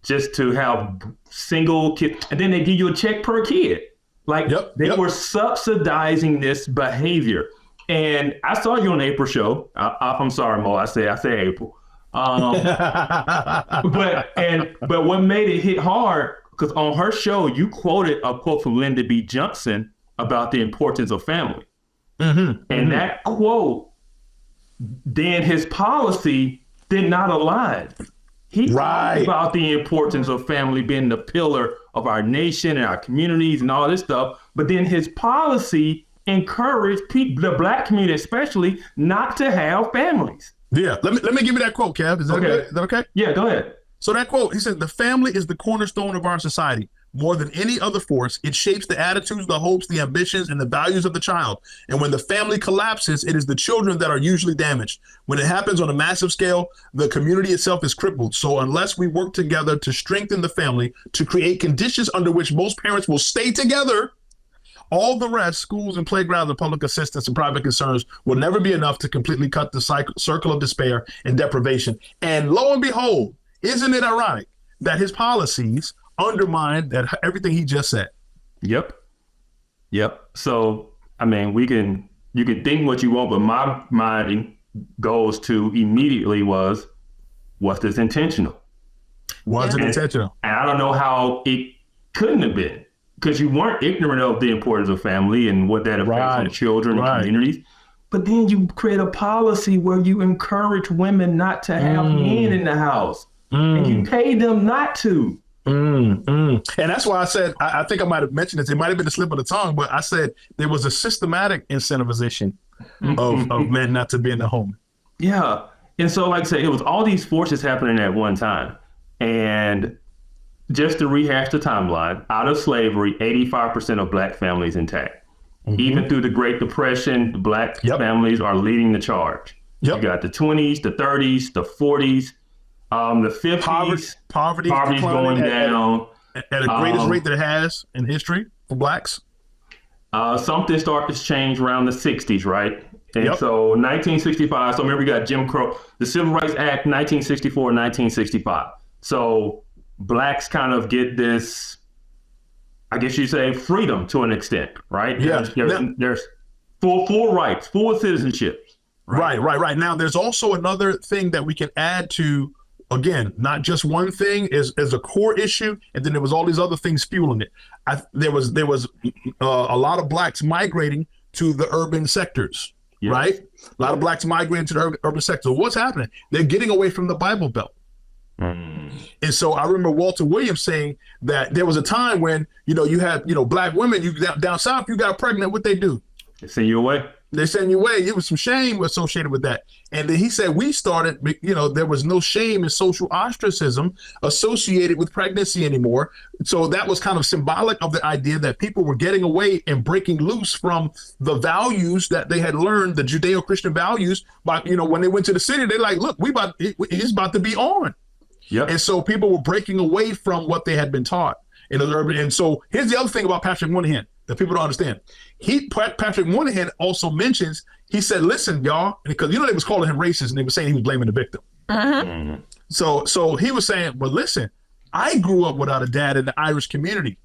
S3: just to have single kids. And then they give you a check per kid. Like they were subsidizing this behavior. And I saw you on the April show. I'm sorry, Mo. I say April. But what made it hit hard, because on her show, you quoted a quote from Lyndon B. Johnson about the importance of family. And that quote, then his policy did not align. He talked about the importance of family being the pillar of our nation and our communities and all this stuff. But then his policy encouraged people, the black community especially, not to have families.
S4: Yeah, let me give you that quote, Kev. Is that okay? Is that okay?
S3: Yeah, go ahead.
S4: So that quote, he said, "The family is the cornerstone of our society. More than any other force, it shapes the attitudes, the hopes, the ambitions, and the values of the child. And when the family collapses, it is the children that are usually damaged. When it happens on a massive scale, the community itself is crippled. So unless we work together to strengthen the family, to create conditions under which most parents will stay together, all the rest, schools and playgrounds and public assistance and private concerns, will never be enough to completely cut the circle of despair and deprivation." And lo and behold, isn't it ironic that his policies undermine that everything he just said?
S3: Yep. So, I mean, you can think what you want, but my mind goes to immediately was this intentional?
S4: Was it intentional?
S3: And I don't know how it couldn't have been, because you weren't ignorant of the importance of family and what that affects on children and communities. But then you create a policy where you encourage women not to have men in the house, and you pay them not to.
S4: And that's why I said, I think I might have mentioned this. It might have been a slip of the tongue, but I said there was a systematic incentivization of men not to be in the home.
S3: Yeah. And so, like I said, it was all these forces happening at one time. And just to rehash the timeline, out of slavery, 85% of black families intact. Even through the Great Depression, the Black families are leading the charge. You got the 20s, the 30s, the 40s, the 50s.
S4: Poverty
S3: going down.
S4: At the greatest rate that it has in history for Blacks.
S3: Something started to change around the 60s, right? And so 1965, so remember we got Jim Crow, the Civil Rights Act, 1964, 1965. So Blacks kind of get this, I guess you say, freedom to an extent, right?
S4: Yeah.
S3: There's full rights, full citizenship.
S4: Right. Now, there's also another thing that we can add to, again, not just one thing is a core issue, and then there was all these other things fueling it. There was a lot of Blacks migrating to the urban sectors, right? A lot of Blacks migrating to the urban sector. What's happening? They're getting away from the Bible Belt. And so I remember Walter Williams saying that there was a time when, you had, Black women, you down south, you got pregnant, what they do?
S3: They send you away.
S4: They send you away. It was some shame associated with that. And then he said we started, there was no shame and social ostracism associated with pregnancy anymore. So that was kind of symbolic of the idea that people were getting away and breaking loose from the values that they had learned, the Judeo-Christian values. But, when they went to the city, they're like, look, it's about to be on. Yep. And so people were breaking away from what they had been taught in the urban. And so here's the other thing about Patrick Moynihan that people don't understand. Patrick Moynihan also mentions, he said, listen, y'all, because they was calling him racist and they were saying he was blaming the victim. So he was saying, but listen, I grew up without a dad in the Irish community.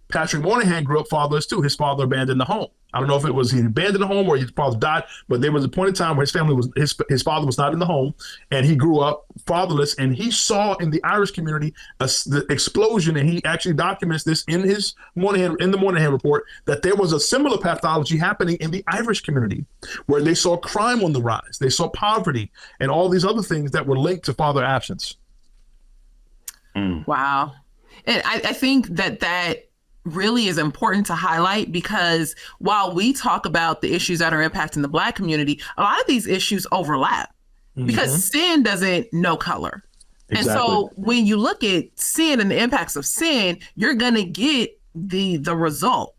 S4: Patrick Moynihan grew up fatherless too. His father abandoned the home. I don't know if it was he abandoned the home or his father died, but there was a point in time where his father was not in the home, and he grew up fatherless. And he saw in the Irish community the explosion, and he actually documents this in the Moynihan report, that there was a similar pathology happening in the Irish community, where they saw crime on the rise, they saw poverty, and all these other things that were linked to father absence.
S2: Wow, and I think that really is important to highlight, because while we talk about the issues that are impacting the Black community, a lot of these issues overlap because sin doesn't know color. Exactly. And so when you look at sin and the impacts of sin, you're going to get the result.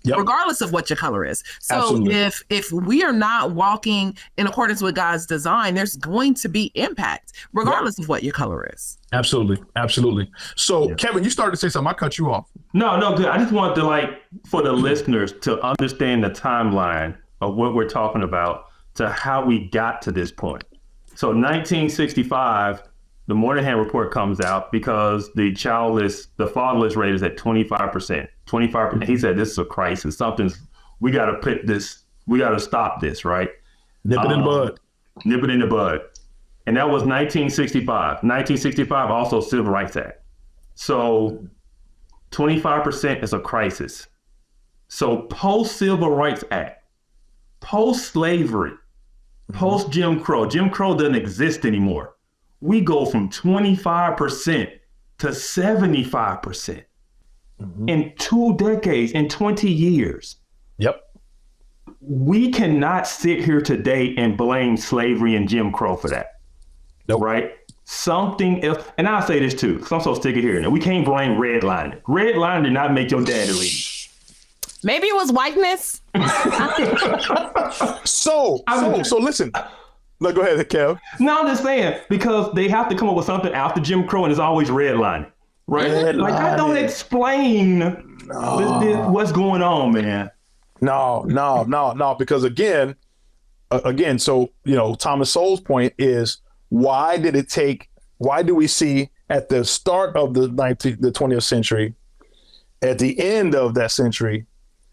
S2: Regardless of what your color is. So Absolutely. if we are not walking in accordance with God's design, there's going to be impact regardless of what your color is.
S4: Absolutely. So Kevin, you started to say something. I cut you off.
S3: No, good. I just wanted to, for the listeners to understand the timeline of what we're talking about to how we got to this point. So 1965, the Moynihan report comes out because the fatherless rate is at 25%. 25%. He said, this is a crisis. We got to stop this, right?
S4: Nip it in the bud.
S3: And that was 1965. 1965, also Civil Rights Act. So 25% is a crisis. So post-Civil Rights Act, post-slavery, post-Jim Crow doesn't exist anymore. We go from 25% to 75% in 2 decades, in 20 years. We cannot sit here today and blame slavery and Jim Crow for that. Right? Something else, and I'll say this too, because I'm so sick of hearing it. We can't blame redlining. Redlining did not make your daddy leave.
S2: Maybe it was whiteness.
S4: So listen. No, go ahead, Kev.
S3: No, I'm just saying, because they have to come up with something after Jim Crow, and it's always redlining. Right? That don't explain what's going on, man.
S4: No, because again, so, Thomas Sowell's point is, why do we see at the start of the 20th century, at the end of that century,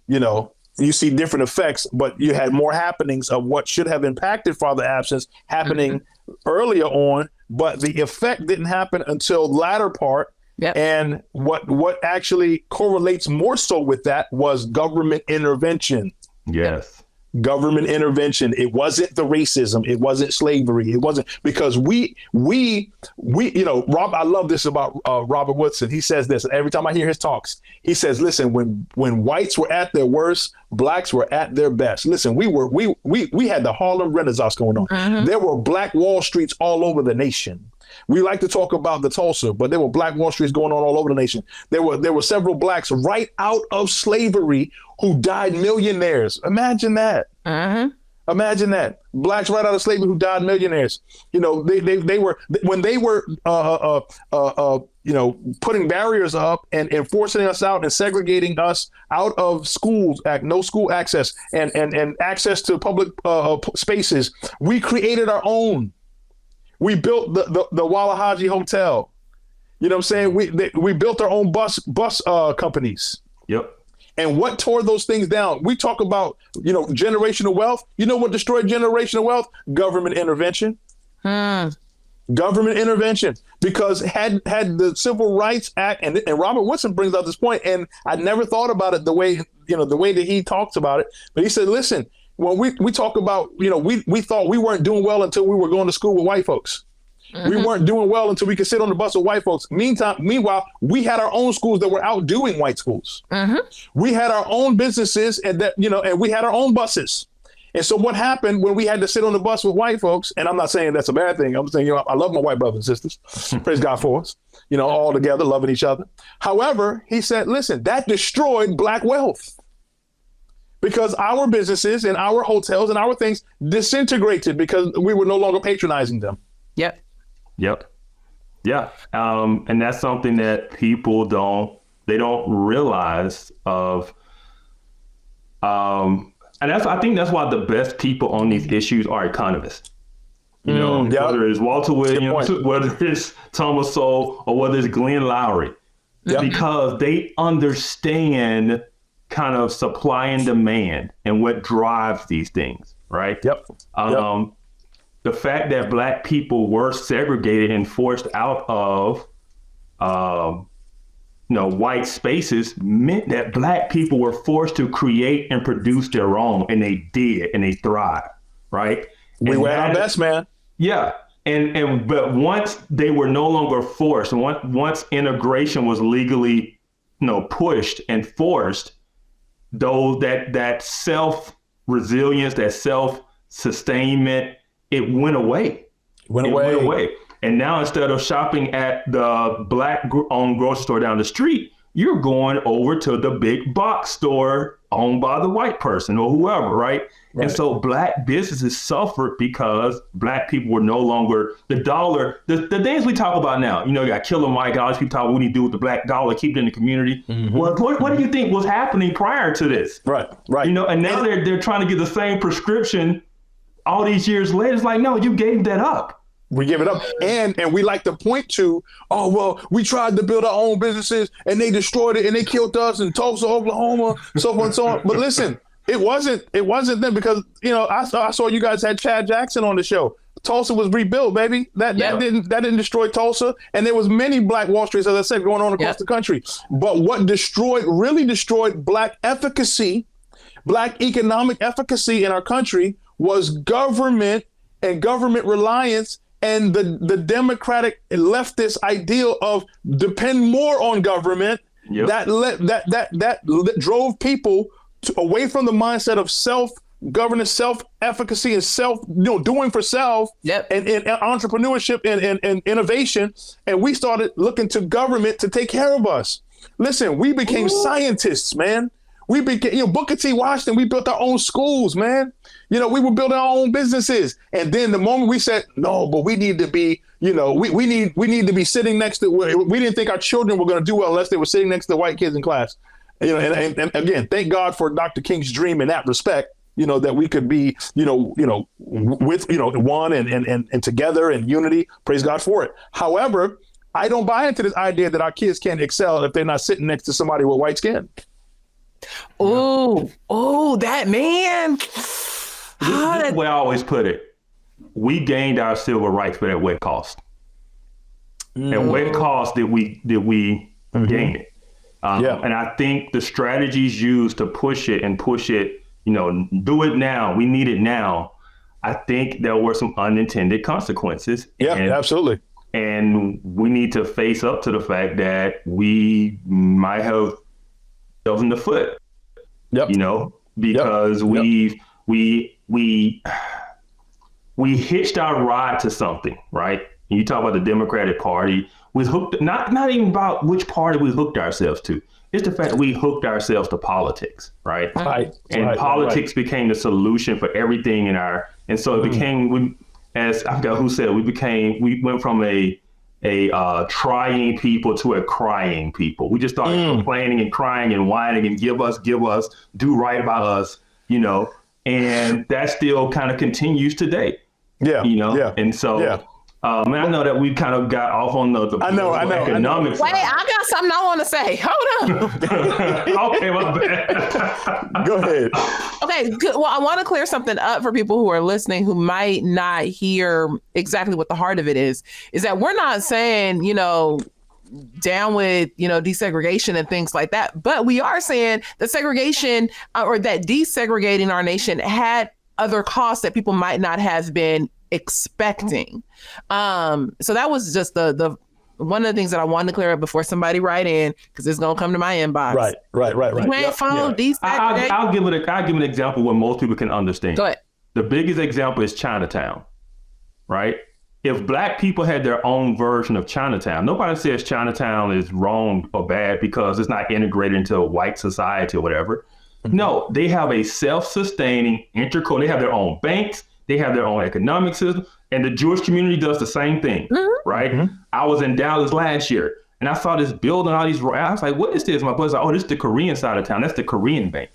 S4: you see different effects, but you had more happenings of what should have impacted father absence happening earlier on, but the effect didn't happen until the latter part. And what actually correlates more so with that was government intervention.
S3: Yes.
S4: Government intervention. It wasn't the racism. It wasn't slavery. It wasn't, because we, Rob, I love this about Robert Woodson. He says this every time I hear his talks. He says, listen, when whites were at their worst, blacks were at their best. Listen, we had the Harlem Renaissance going on. There were Black Wall Streets all over the nation. We like to talk about the Tulsa, but there were Black Wall Streets going on all over the nation. There were several blacks right out of slavery who died millionaires. Imagine that.
S2: Uh-huh.
S4: Imagine that. Blacks right out of slavery who died millionaires. You know, they were when they were putting barriers up and forcing us out and segregating us out of schools, no school access and access to public spaces. We created our own. We built the Wallahaji Hotel. You know what I'm saying? We built our own bus companies.
S3: Yep.
S4: And what tore those things down? We talk about, generational wealth. You know what destroyed generational wealth? Government intervention. Government intervention. Because had the Civil Rights Act, and Robert Woodson brings up this point, and I never thought about it the way that he talks about it. But he said, listen, when we talk about, we thought we weren't doing well until we were going to school with white folks. Mm-hmm. We weren't doing well until we could sit on the bus with white folks. Meanwhile, we had our own schools that were outdoing white schools. Mm-hmm. We had our own businesses and we had our own buses. And so what happened when we had to sit on the bus with white folks, and I'm not saying that's a bad thing. I'm saying, I love my white brothers and sisters. Praise God for us, all together, loving each other. However, he said, listen, that destroyed Black wealth because our businesses and our hotels and our things disintegrated because we were no longer patronizing them.
S2: Yep.
S3: Yeah. And that's something that people don't realize of. And I think that's why the best people on these issues are economists. Whether it's Walter Williams, whether it's Thomas Sowell, or whether it's Glenn Lowry, because they understand kind of supply and demand and what drives these things, right? The fact that Black people were segregated and forced out of, white spaces meant that Black people were forced to create and produce their own, and they did, and they thrived, right?
S4: We were at our best, man. Yeah.
S3: But once they were no longer forced, and once integration was legally, pushed and forced, that self-resilience, that self-sustainment, it went away. Went away. And now instead of shopping at the Black-owned grocery store down the street, you're going over to the big box store owned by the white person or whoever, right? And so Black businesses suffered because Black people were no longer the dollar. The things we talk about now, you got Killer Mike, all these people talk about what do you do with the Black dollar, keep it in the community. Mm-hmm. Well, what do you think was happening prior to this?
S4: Right.
S3: And now they're trying to get the same prescription all these years later. It's like, no, you gave that up.
S4: We give it up. And we like to point to, we tried to build our own businesses and they destroyed it and they killed us in Tulsa, Oklahoma, so forth and so on. But listen, it wasn't them because, I saw you guys had Chad Jackson on the show. Tulsa was rebuilt, baby. That didn't destroy Tulsa. And there was many Black Wall Streets, as I said, going on across the country. But what really destroyed Black efficacy, Black economic efficacy in our country was government and government reliance and the democratic leftist ideal of depend more on government. That drove people away from the mindset of self-governance, self-efficacy, and doing for self, and entrepreneurship and innovation. And we started looking to government to take care of us. Listen, we became scientists, man. We became, Booker T. Washington, we built our own schools, man. We were building our own businesses. And then the moment we said, no, but we need to be, we need to be sitting next to, we didn't think our children were going to do well unless they were sitting next to white kids in class. And again, thank God for Dr. King's dream in that respect, that we could be, with, one and together in unity. Praise God for it. However, I don't buy into this idea that our kids can't excel if they're not sitting next to somebody with white skin.
S2: That man.
S3: This is the way I always put it. We gained our civil rights, but at what cost? At what cost did we gain it? And I think the strategies used to push it, do it now. We need it now. I think there were some unintended consequences.
S4: Yeah, absolutely.
S3: And we need to face up to the fact that we might have in the foot, because we hitched our ride to something, right? and you talk about the Democratic Party, we hooked, not even about which party we hooked ourselves to. It's the fact that we hooked ourselves to politics, right? And politics became the solution for everything and so it became, as I forgot who said, we went from a trying people to a crying people. We just started complaining and crying and whining and give us, do right by us, and that still kind of continues today. Yeah. And so, I know that we kind of got off on the economics.
S2: Wait, I got something I want to say. Hold on.
S3: Okay, my bad.
S4: Go ahead.
S2: Okay, good. Well, I want to clear something up for people who are listening who might not hear exactly what the heart of it is that we're not saying, down with, desegregation and things like that. But we are saying that segregation or that desegregating our nation had other costs that people might not have been expecting. So that was just the one of the things that I wanted to clear up before somebody write in, because it's gonna come to my inbox.
S4: Right.
S2: You ain't followed desegregation.
S3: I'll give an example where most people can understand.
S2: Go ahead.
S3: The biggest example is Chinatown, right? If Black people had their own version of Chinatown, nobody says Chinatown is wrong or bad because it's not integrated into a white society or whatever. No, they have a self-sustaining they have their own banks. They have their own economic system, and the Jewish community does the same thing, right? I was in Dallas last year, and I saw this building, all these. I was like, "What is this?" My brother's like, "Oh, this is the Korean side of town. That's the Korean bank,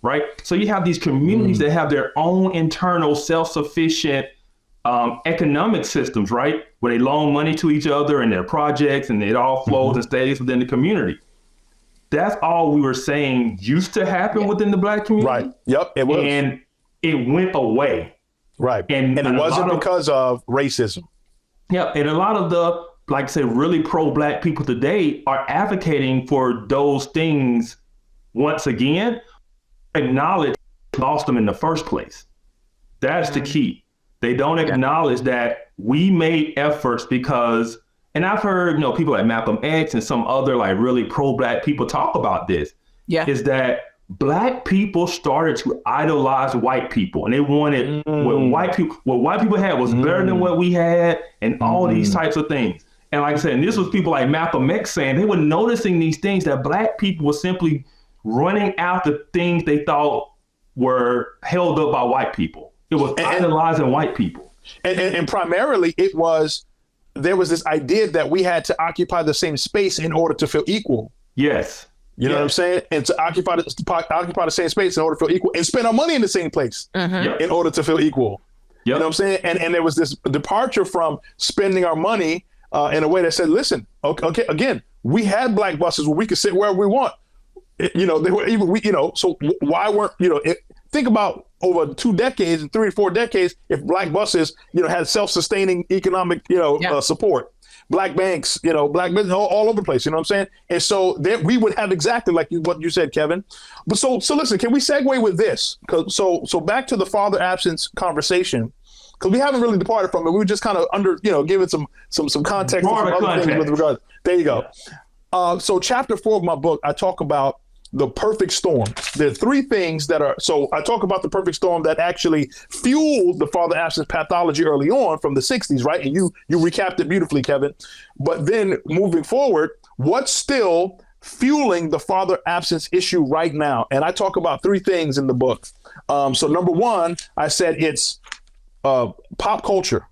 S3: right?" So you have these communities that have their own internal, self-sufficient economic systems, right, where they loan money to each other and their projects, and it all flows and stays within the community. That's all we were saying used to happen within the Black community,
S4: Right. Yep. It was,
S3: and it went away.
S4: Right. And it wasn't because of racism.
S3: Yeah. And a lot of the, like I said, really pro-Black people today are advocating for those things once again, acknowledge lost them in the first place. That's the key. They don't acknowledge that we made efforts because, and I've heard, people like Malcolm X and some other like really pro-Black people talk about this, is that Black people started to idolize white people, and they wanted what white people had was better than what we had, and all these types of things. And like I said, and this was people like Malcolm X saying they were noticing these things that Black people were simply running after things they thought were held up by white people. It was idolizing white people.
S4: And primarily there was this idea that we had to occupy the same space in order to feel equal.
S3: Yes.
S4: You know what I'm saying? And to occupy the same space in order to feel equal and spend our money in the same place in order to feel equal. You know what I'm saying? And there was this departure from spending our money in a way that said, listen, okay, again, we had Black buses where we could sit wherever we want. They were even, so why weren't, think about over 2 decades and 3 or 4 decades, if Black buses, had self-sustaining economic, support. Black banks, Black business all over the place, you know what I'm saying? And so we would have exactly like what you said, Kevin. But so listen, can we segue with this? So back to the father absence conversation, because we haven't really departed from it. We were just kind of giving some context. Some other things with regard. There you go. So chapter 4 of my book, I talk about the perfect storm. There are 3 things that are, so I talk about the perfect storm that actually fueled the father absence pathology early on from the 60s, right? And you recapped it beautifully, Kevin. But then moving forward, what's still fueling the father absence issue right now? And I talk about 3 things in the book. So number 1, I said it's pop culture.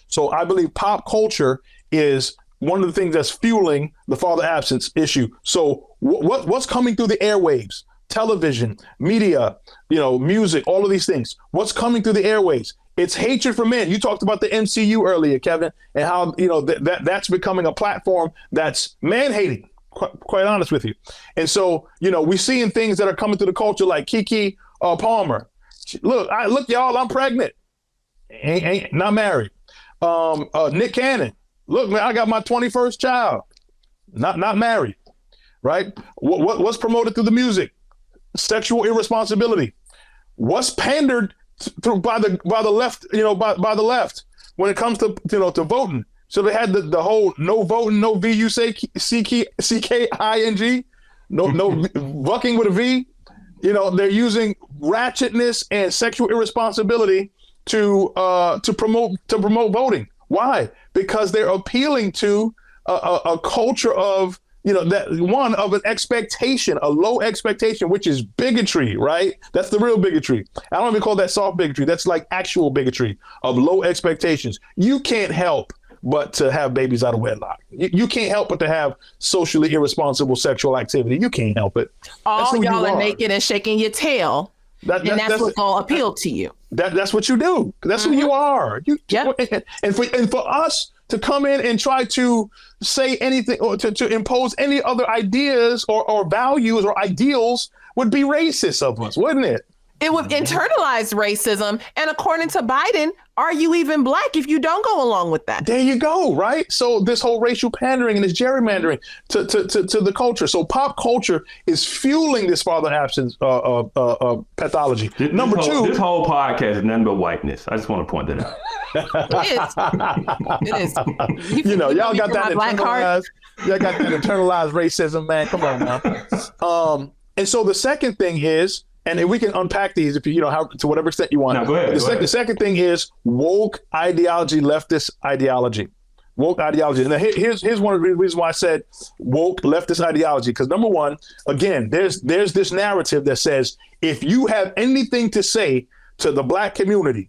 S4: So I believe pop culture is one of the things that's fueling the father absence issue. So what's coming through the airwaves, television, media, music, all of these things, what's coming through the airwaves? It's hatred for men. You talked about the MCU earlier, Kevin, and how, that's becoming a platform that's man-hating, quite honest with you. And so, we're seeing things that are coming through the culture like Keke Palmer. Look, y'all, I'm pregnant. Ain't not married. Nick Cannon. Look, man, I got my 21st child, not married, right? What's promoted through the music? Sexual irresponsibility. What's pandered through by the left, by the left when it comes to to voting. So they had the whole no voting, no VUCKING, no bucking with a V. They're using ratchetness and sexual irresponsibility to promote voting. Why? because they're appealing to a culture of, that one of an expectation, a low expectation, which is bigotry, right? That's the real bigotry. I don't even call that soft bigotry. That's like actual bigotry of low expectations. You can't help but to have babies out of wedlock. You can't help but to have socially irresponsible sexual activity. You can't help it.
S2: All y'all are naked and shaking your tail. That's what's going to appeal to you.
S4: That's what you do. That's who you are. And for us to come in and try to say anything or to impose any other ideas or values or ideals would be racist of us, wouldn't it?
S2: It would internalize racism. And according to Biden, are you even black if you don't go along with that?
S4: There you go, right? So this whole racial pandering and this gerrymandering to the culture. So pop culture is fueling this father absence pathology. Number two,
S3: this whole podcast is nothing but whiteness. I just want to point that out.
S2: It is.
S4: Y'all got that internalized. Y'all got that internalized racism, man. Come on now. And so the second thing is, and we can unpack these if to whatever extent you want.
S3: No, go ahead.
S4: The second thing is woke ideology, leftist ideology. Woke ideology. Now here's one of the reasons why I said woke leftist ideology. Because number one, again, there's this narrative that says if you have anything to say to the black community,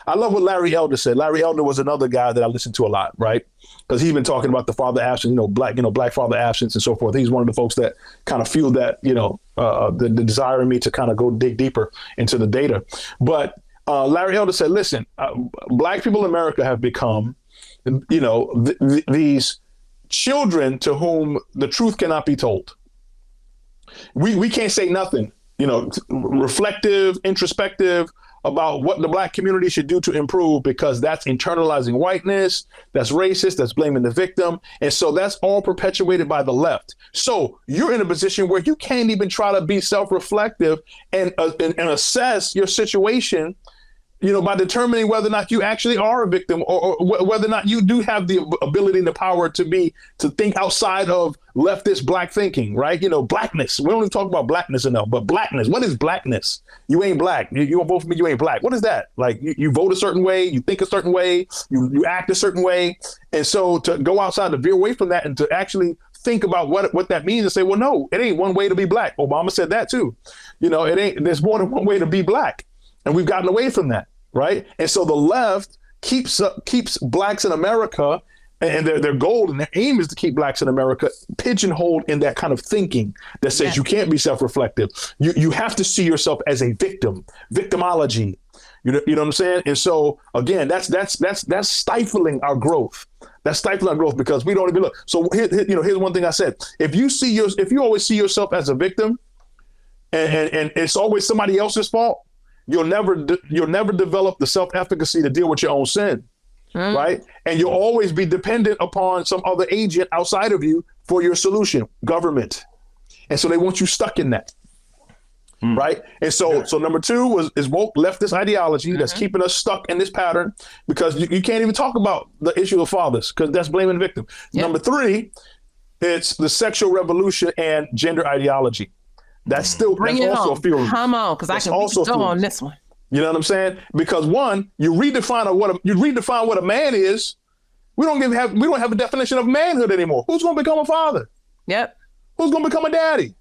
S4: I love what Larry Elder said. Larry Elder was another guy that I listened to a lot, right? Because he's been talking about the father absence, black father absence and so forth. He's one of the folks that kind of fueled that, the desire in me to kind of go dig deeper into the data. But Larry Elder said, listen, black people in America have become, these children to whom the truth cannot be told. We can't say nothing, reflective, introspective, about what the black community should do to improve, because that's internalizing whiteness, that's racist, that's blaming the victim. And so that's all perpetuated by the left. So you're in a position where you can't even try to be self-reflective and assess your situation, by determining whether or not you actually are a victim or whether or not you do have the ability and the power to think outside of leftist black thinking, right? Blackness. We don't even talk about blackness enough, but blackness. What is blackness? You ain't black. You don't vote for me, you ain't black. What is that? Like you vote a certain way, you think a certain way, you act a certain way. And so to go outside, to veer away from that and to actually think about what that means and say, well, no, it ain't one way to be black. Obama said that too. There's more than one way to be black. And we've gotten away from that. Right. And so the left keeps blacks in America, and their goal and their aim is to keep blacks in America pigeonholed in that kind of thinking that says you can't be self-reflective. You have to see yourself as a victim, victimology. You know what I'm saying? And so, again, that's stifling our growth. That's stifling our growth because we don't even look. So here's one thing I said. If you always see yourself as a victim and it's always somebody else's fault, you'll never develop the self-efficacy to deal with your own sin, right? And you'll always be dependent upon some other agent outside of you for your solution, government. And so they want you stuck in that, right? And so number two is woke leftist ideology that's keeping us stuck in this pattern because you can't even talk about the issue of fathers because that's blaming the victim. Number three, it's the sexual revolution and gender ideology. That's also fueling.
S2: Come on, because I can go on this one.
S4: You know what I'm saying? Because one, you redefine what a man is. We don't have a definition of manhood anymore. Who's going to become a father?
S2: Yep.
S4: Who's going to become a daddy?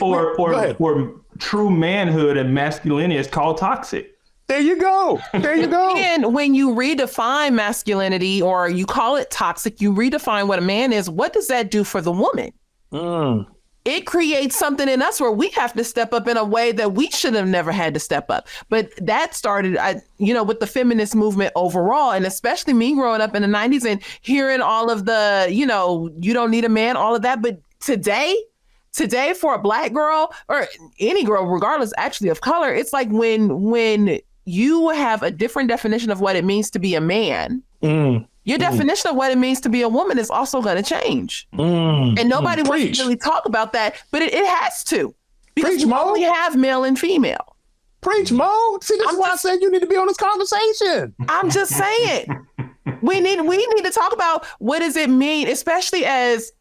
S3: Or true manhood and masculinity is called toxic.
S4: There you go.
S2: And when you redefine masculinity or you call it toxic, you redefine what a man is. What does that do for the woman? It creates something in us where we have to step up in a way that we should have never had to step up. But that started, with the feminist movement overall, and especially me growing up in the 90s and hearing all of the, you don't need a man, all of that. But today for a black girl or any girl, regardless actually of color, it's like when you have a different definition of what it means to be a man, your definition of what it means to be a woman is also going to change. And nobody wants to really talk about that, but it has to. Because you only have male and female.
S4: Preach, Mo. See, this is why I said you need to be on this conversation.
S2: I'm just saying. We need to talk about what does it mean, especially as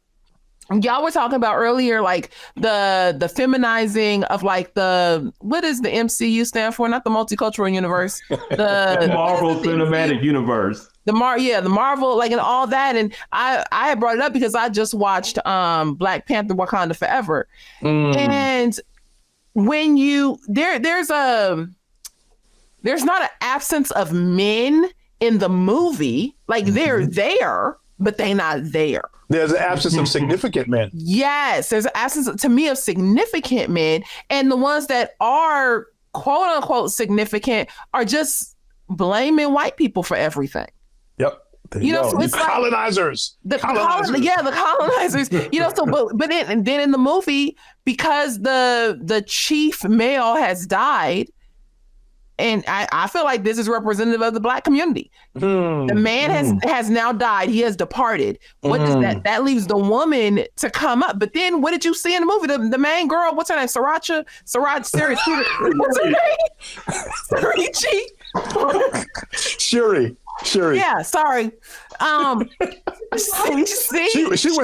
S2: y'all were talking about earlier, like the feminizing of like what does the MCU stand for? Not the multicultural universe. The
S3: Marvel Cinematic Universe.
S2: the Marvel, like, and all that. And I had brought it up because I just watched Black Panther: Wakanda Forever. And when there's not an absence of men in the movie. Like, they're there, but they not there.
S4: There's an absence of significant men.
S2: Yes, there's an absence, to me, of significant men. And the ones that are quote unquote significant are just blaming white people for everything.
S4: Yep. You know, so it's colonizers.
S2: The colonizers. You know, so but then in the movie, because the chief male has died, and I feel like this is representative of the Black community. The man has now died. He has departed. What does that leaves the woman to come up? But then what did you see in the movie? The main girl, what's her name? Sriracha, what's her name?
S4: Shuri.
S2: Yeah, sorry.
S4: She went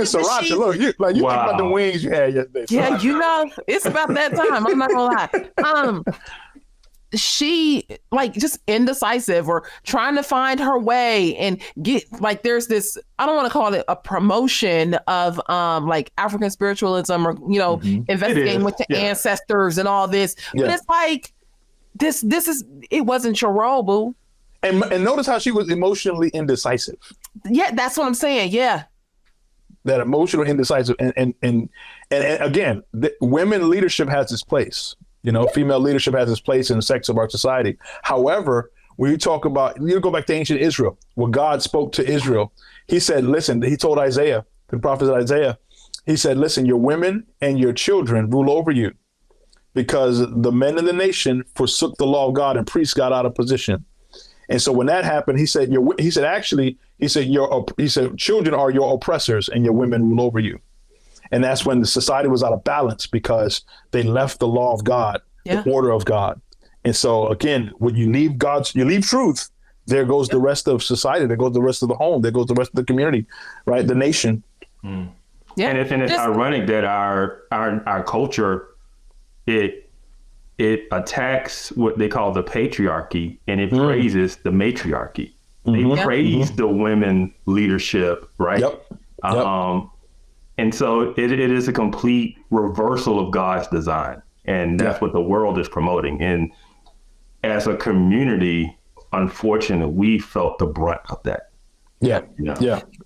S4: Sriracha. Look, you think about the wings you had yesterday.
S2: Yeah, you know, it's about that time. I'm not gonna lie. She, like, just indecisive or trying to find her way and get, like, there's this, I don't want to call it a promotion of like African spiritualism or, you know, investigating with the ancestors and all this. But it's like it wasn't your role, boo.
S4: And notice how she was emotionally indecisive.
S2: Yeah, that's what I'm saying. Yeah.
S4: That emotional indecisive. And again, women leadership has its place. You know, female leadership has its place in the sector of our society. However, when you talk about, you go back to ancient Israel, where God spoke to Israel, he said, listen, he told Isaiah, the prophet Isaiah, he said, listen, your women and your children rule over you, because the men of the nation forsook the law of God and priests got out of position. And so when that happened, he said, children are your oppressors and your women rule over you. And that's when the society was out of balance, because they left the law of God, the order of God. And so, again, when you leave truth, there goes the rest of society. There goes the rest of the home. There goes the rest of the community, right? The nation.
S3: Yeah. And it's ironic that our culture, it attacks what they call the patriarchy, and it praises the matriarchy. They praise the women leadership, right? Yep. And so it is a complete reversal of God's design. And that's what the world is promoting. And as a community, unfortunately, we felt the brunt of that.
S4: Yeah.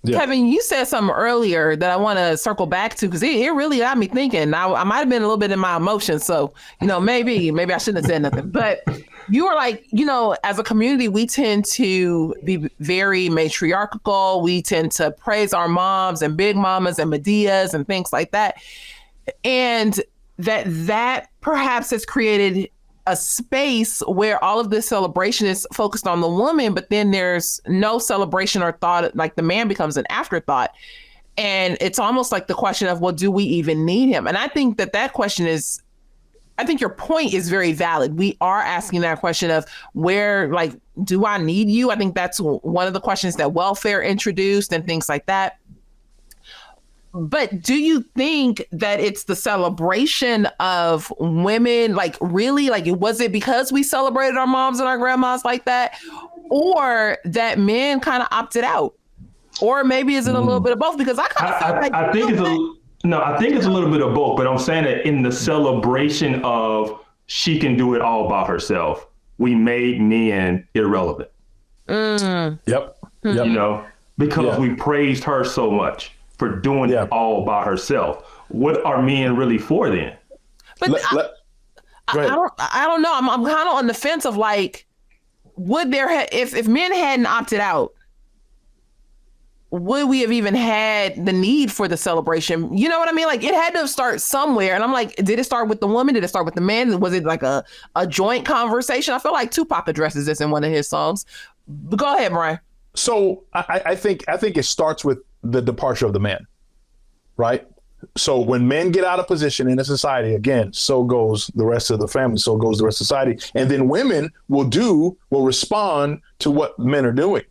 S2: Kevin, you said something earlier that I want to circle back to, because it really got me thinking. I might have been a little bit in my emotions. So, you know, maybe I shouldn't have said nothing. But you were like, you know, as a community, we tend to be very matriarchal. We tend to praise our moms and big mamas and Medeas and things like that. And that perhaps has created a space where all of this celebration is focused on the woman, but then there's no celebration or thought, like the man becomes an afterthought. And it's almost like the question of, well, do we even need him? And I think that question is, I think your point is very valid. We are asking that question of where, like, do I need you? I think that's one of the questions that welfare introduced and things like that. But do you think that it's the celebration of women, like, really, like, was it because we celebrated our moms and our grandmas like that, or that men kind of opted out? Or maybe is it a little bit of both? Because I kind of feel like
S3: I think it's a little bit of both, but I'm saying that in the celebration of she can do it all by herself, we made men irrelevant.
S4: Yep.
S3: You know, because we praised her so much for doing it all by herself. What are men really for then?
S2: But I don't know. I'm kind of on the fence of, like, would there if men hadn't opted out, would we have even had the need for the celebration? You know what I mean? Like, it had to start somewhere. And I'm like, did it start with the woman? Did it start with the man? Was it like a joint conversation? I feel like Tupac addresses this in one of his songs. But go ahead, Brian.
S4: So I think it starts with the departure of the man, right? So when men get out of position in a society, again, so goes the rest of the family, so goes the rest of society. And then women will respond to what men are doing.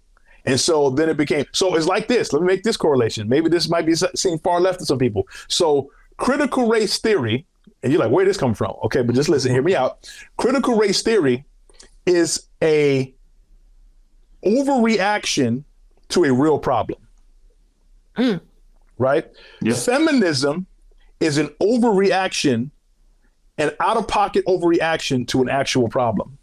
S4: And so then so it's like this. Let me make this correlation. Maybe this might be seen far left to some people. So critical race theory, and you're like, where did this come from? Okay, but just listen, hear me out. Critical race theory is a overreaction to a real problem. Right?
S3: Yeah.
S4: Feminism is an overreaction, an out-of-pocket overreaction to an actual problem.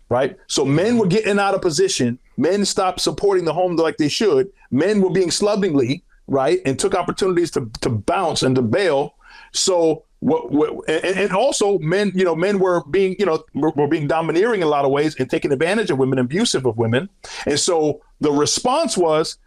S4: Right? So men were getting out of position. Men stopped supporting the home like they should. Men were being slovenly, right? And took opportunities to bounce and to bail. So and also men, men were being, were being domineering in a lot of ways and taking advantage of women, abusive of women. And so the response was,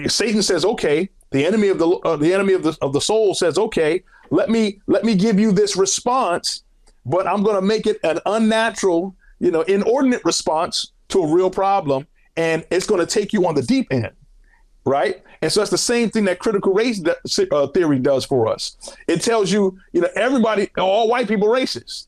S4: Satan says, okay, the enemy of the soul says, okay, let me give you this response, but I'm going to make it an unnatural, inordinate response to a real problem. And it's going to take you on the deep end. Right. And so that's the same thing that critical race theory does for us. It tells you, everybody, all white people racist.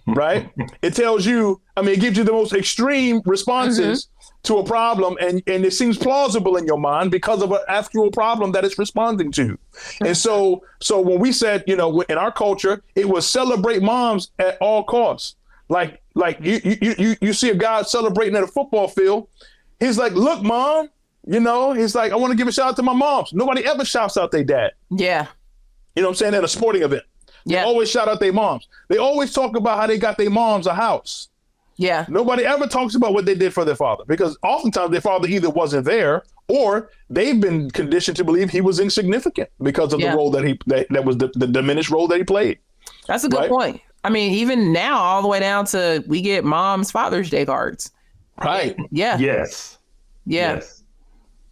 S4: Right. It tells you, it gives you the most extreme responses to a problem. And it seems plausible in your mind because of an actual problem that it's responding to. And so when we said, in our culture, it was celebrate moms at all costs. Like you see a guy celebrating at a football field. He's like, look, mom. He's like, I want to give a shout out to my moms. Nobody ever shouts out their dad.
S2: Yeah.
S4: You know what I'm saying? At a sporting event. They always shout out their moms. They always talk about how they got their moms a house.
S2: Yeah.
S4: Nobody ever talks about what they did for their father, because oftentimes their father either wasn't there or they've been conditioned to believe he was insignificant because of the role that was the diminished role that he played.
S2: That's a good point. Even now, all the way down to we get mom's Father's Day cards.
S4: Right.
S2: Yeah.
S3: Yes.
S2: Yeah. Yes.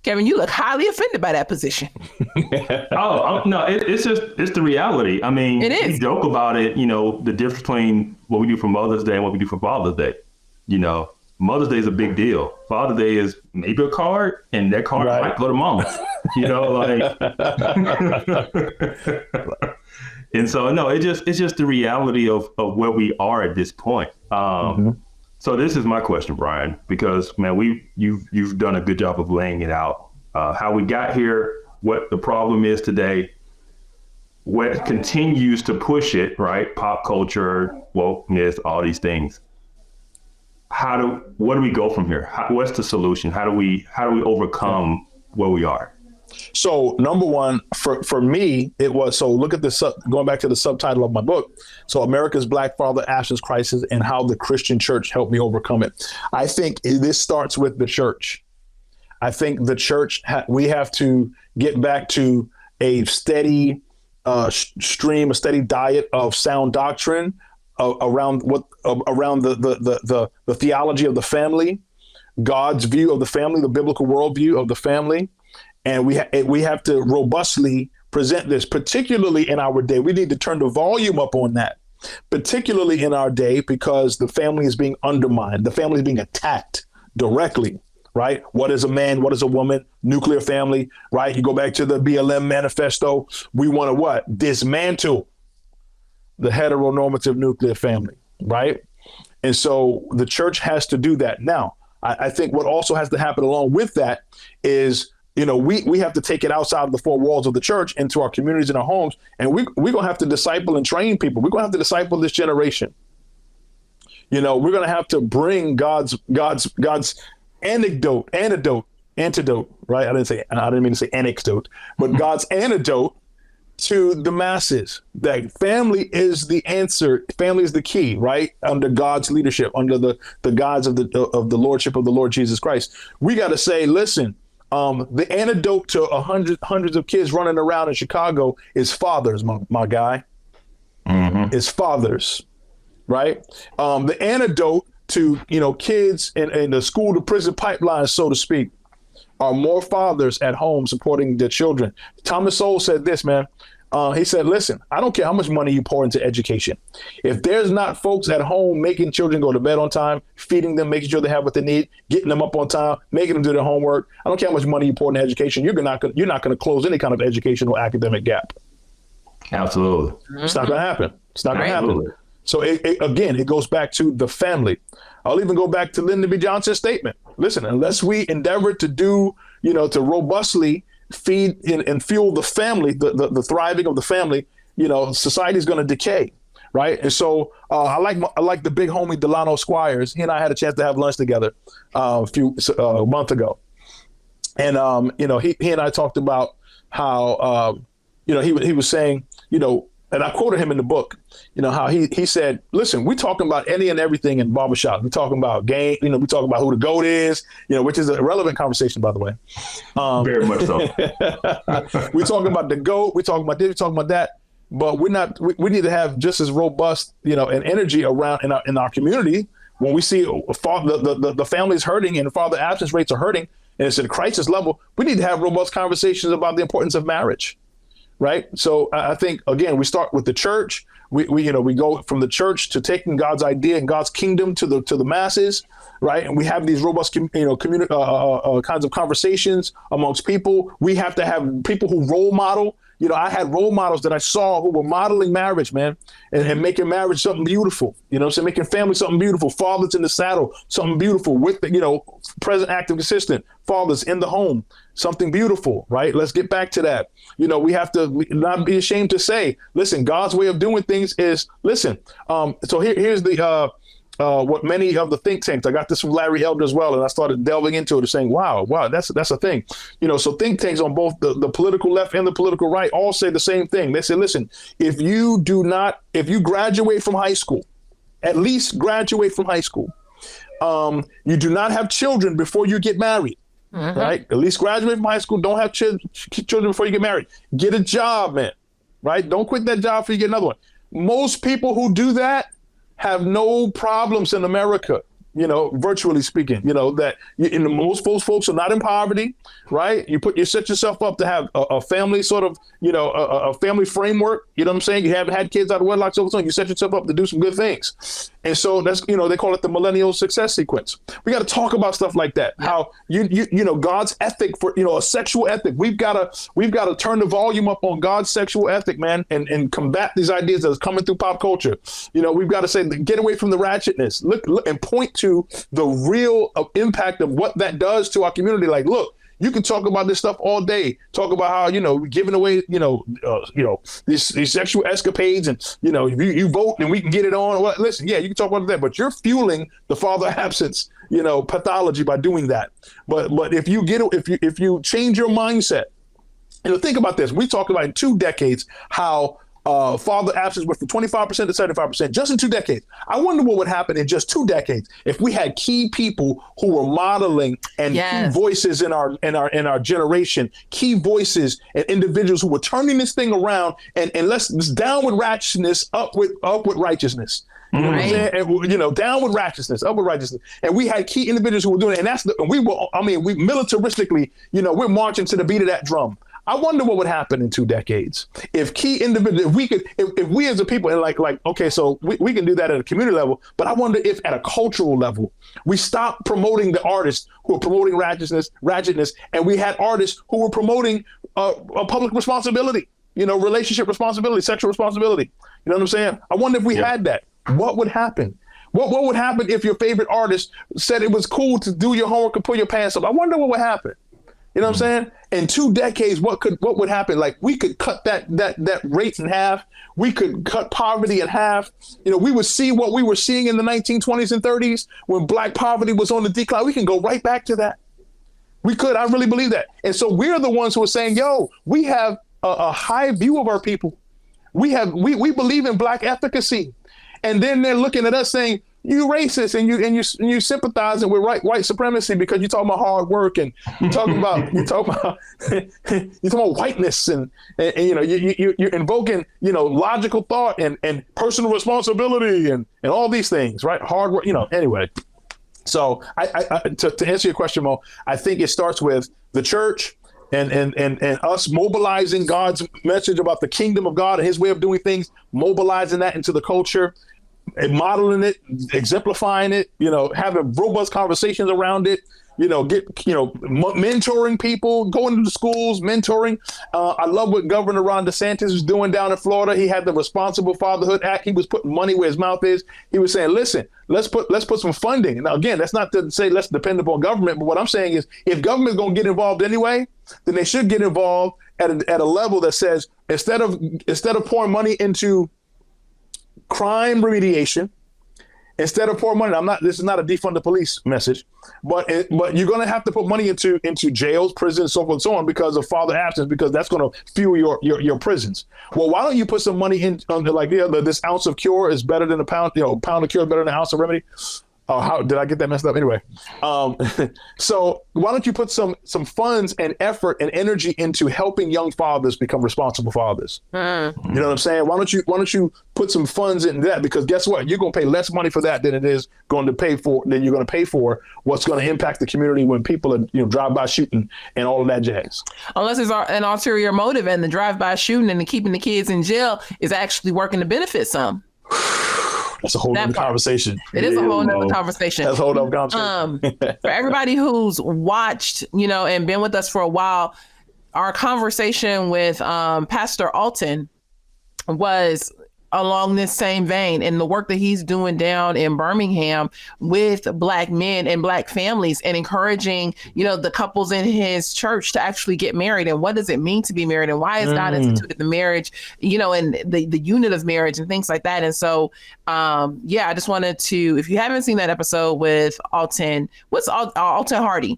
S2: Kevin, you look highly offended by that position.
S3: No, it's the reality.
S2: It is.
S3: We joke about it, the difference between what we do for Mother's Day and what we do for Father's Day. Mother's Day is a big deal. Father's Day is maybe a card, and that card might go to mama. And so, no, it's just the reality of where we are at this point. So this is my question, Brian, because man, you've done a good job of laying it out, how we got here, what the problem is today, what continues to push it, right? Pop culture, wokeness, all these things. Where do we go from here? What's the solution? How do we overcome where we are?
S4: So number one, for me, it was, so look at this, going back to the subtitle of my book. So America's Black Father Absence Crisis and How the Christian Church Helped Me Overcome It. I think this starts with the church. I think the church, we have to get back to a steady stream, a steady diet of sound doctrine around the theology of the family, God's view of the family, the biblical worldview of the family. And we have to robustly present this, particularly in our day. We need to turn the volume up on that, particularly in our day, because the family is being undermined. The family is being attacked directly, right? What is a man? What is a woman? Nuclear family, right? You go back to the BLM manifesto. We want to what? Dismantle the heteronormative nuclear family, right? And so the church has to do that. Now, I think what also has to happen along with that is, we have to take it outside of the four walls of the church into our communities and our homes. And we're going to have to disciple and train people. We're going to have to disciple this generation. We're going to have to bring God's antidote, right? I didn't mean to say anecdote, but God's antidote to the masses. That family is the answer. Family is the key, right? Under God's leadership, under the guise of the lordship of the Lord Jesus Christ. We got to say, listen, the antidote to hundreds of kids running around in Chicago is fathers, my guy. Is fathers, right? The antidote to kids in the school to prison pipeline, so to speak, are more fathers at home supporting their children. Thomas Sowell said this, man. He said, listen, I don't care how much money you pour into education. If there's not folks at home making children go to bed on time, feeding them, making sure they have what they need, getting them up on time, making them do their homework, I don't care how much money you pour into education, you're not going to close any kind of educational academic gap.
S3: Absolutely.
S4: It's not going to happen. It's not going to happen. So again, it goes back to the family. I'll even go back to Lyndon B. Johnson's statement. Listen, unless we endeavor to do, to robustly feed and fuel the family, the thriving of the family, society is going to decay, right? And so I like the big homie Delano Squires. He and I had a chance to have lunch together a month ago, And he and I talked about how he was saying, and I quoted him in the book, how he said, listen, we're talking about any and everything in barbershop. We're talking about game, we talk about who the GOAT is, which is a relevant conversation, by the way.
S3: Very much so.
S4: We're talking about the GOAT. We're talking about this, we're talking about that. But we need to have just as robust, and energy around in our community when we see the family's hurting and the father absence rates are hurting and it's at a crisis level. We need to have robust conversations about the importance of marriage. Right. So I think, again, we start with the church. We go from the church to taking God's idea and God's kingdom to the masses. Right. And we have these robust, community kinds of conversations amongst people. We have to have people who role model. I had role models that I saw who were modeling marriage, man, and making marriage something beautiful. So making family something beautiful. Fathers in the saddle, something beautiful with present, active, consistent. Fathers in the home, something beautiful, right? Let's get back to that. We have to not be ashamed to say, listen, God's way of doing things is, listen. So here's the what many of the think tanks, I got this from Larry Elder as well, and I started delving into it and saying, wow, that's a thing. So think tanks on both the political left and the political right all say the same thing. They say, listen, if you graduate from high school, at least graduate from high school, you do not have children before you get married. Mm-hmm. Right? At least graduate from high school. Don't have children before you get married. Get a job, man. Right? Don't quit that job before you get another one. Most people who do that have no problems in America. Virtually speaking, most folks are not in poverty, right? You set yourself up to have a family sort of, a family framework. You know what I'm saying? You haven't had kids out of wedlock, so you set yourself up to do some good things. And so that's, they call it the millennial success sequence. We got to talk about stuff like that. How God's ethic for, a sexual ethic. We've got to turn the volume up on God's sexual ethic, man, and combat these ideas that's coming through pop culture. We've got to say, get away from the ratchetness. Look and point to the real impact of what that does to our community. Like, look, you can talk about this stuff all day. Talk about how, giving away, these sexual escapades and, you vote and we can get it on. Well, listen, yeah, you can talk about that, but you're fueling the father absence, pathology by doing that. But if you change your mindset, think about this. We talked about in 2 decades how father absence went from 25% to 75% just in 2 decades. I wonder what would happen in just 2 decades if we had key people who were modeling and key voices in our generation, key voices and individuals who were turning this thing around and let's down with ratchetness, up with righteousness. You know what I'm saying? And, down with righteousness, up with righteousness. And we had key individuals who were doing it. And we militaristically, we're marching to the beat of that drum. I wonder what would happen in 2 decades if key individuals, if we as a people, and okay, so we can do that at a community level, but I wonder if at a cultural level, we stop promoting the artists who are promoting ratchetness, and we had artists who were promoting a public responsibility, relationship responsibility, sexual responsibility. You know what I'm saying? I wonder if we had that. What would happen? What would happen if your favorite artist said it was cool to do your homework and pull your pants up? I wonder what would happen. You know what I'm saying? In 2 decades, what would happen? Like, we could cut that rate in half. We could cut poverty in half. We would see what we were seeing in the 1920s and 30s when Black poverty was on the decline. We can go right back to that. We could. I really believe that. And so we're the ones who are saying, yo, we have a high view of our people. We believe in Black efficacy. And then they're looking at us saying, you racist and you sympathizing with white supremacy because you're talking about hard work and you're talking about whiteness and you're invoking logical thought and personal responsibility and all these things, right? Hard work, anyway. So to answer your question, Mo, I think it starts with the church and us mobilizing God's message about the kingdom of God and his way of doing things, mobilizing that into the culture, and modeling it, exemplifying it, having robust conversations around it, mentoring people, going to the schools, mentoring. I love what Governor Ron DeSantis is doing down in Florida. He had the Responsible Fatherhood Act. He was putting money where his mouth is. He was saying, listen, let's put some funding. Now, again, that's not to say let's depend upon government, but what I'm saying is if government's going to get involved anyway, then they should get involved at a level that says instead of pouring money into crime remediation Instead of pour money, this is not a defund the police message, but you're going to have to put money into jails, prisons, so forth and so on because of father absence, because that's going to fuel your prisons. Well, why don't you put some money in like this ounce of cure is better than a pound, pound of cure is better than an ounce of remedy. Oh, how did I get that messed up? Anyway, so why don't you put some funds and effort and energy into helping young fathers become responsible fathers? You know what I'm saying? Why don't you put some funds in that? Because guess what? You're going to pay less money for that than you're going to pay for what's going to impact the community when people are drive-by shooting and all of that jazz.
S2: Unless there's an ulterior motive and the drive-by shooting and the keeping the kids in jail is actually working to benefit some.
S4: That's a whole nother conversation.
S2: It is a whole nother conversation.
S4: That's a whole nother conversation.
S2: For everybody who's watched, and been with us for a while, our conversation with Pastor Alton was along this same vein, and the work that he's doing down in Birmingham with Black men and Black families and encouraging, the couples in his church to actually get married. And what does it mean to be married? And why has God instituted the marriage, and the unit of marriage and things like that. And so, I just wanted to, if you haven't seen that episode with Alton, Alton Hardy,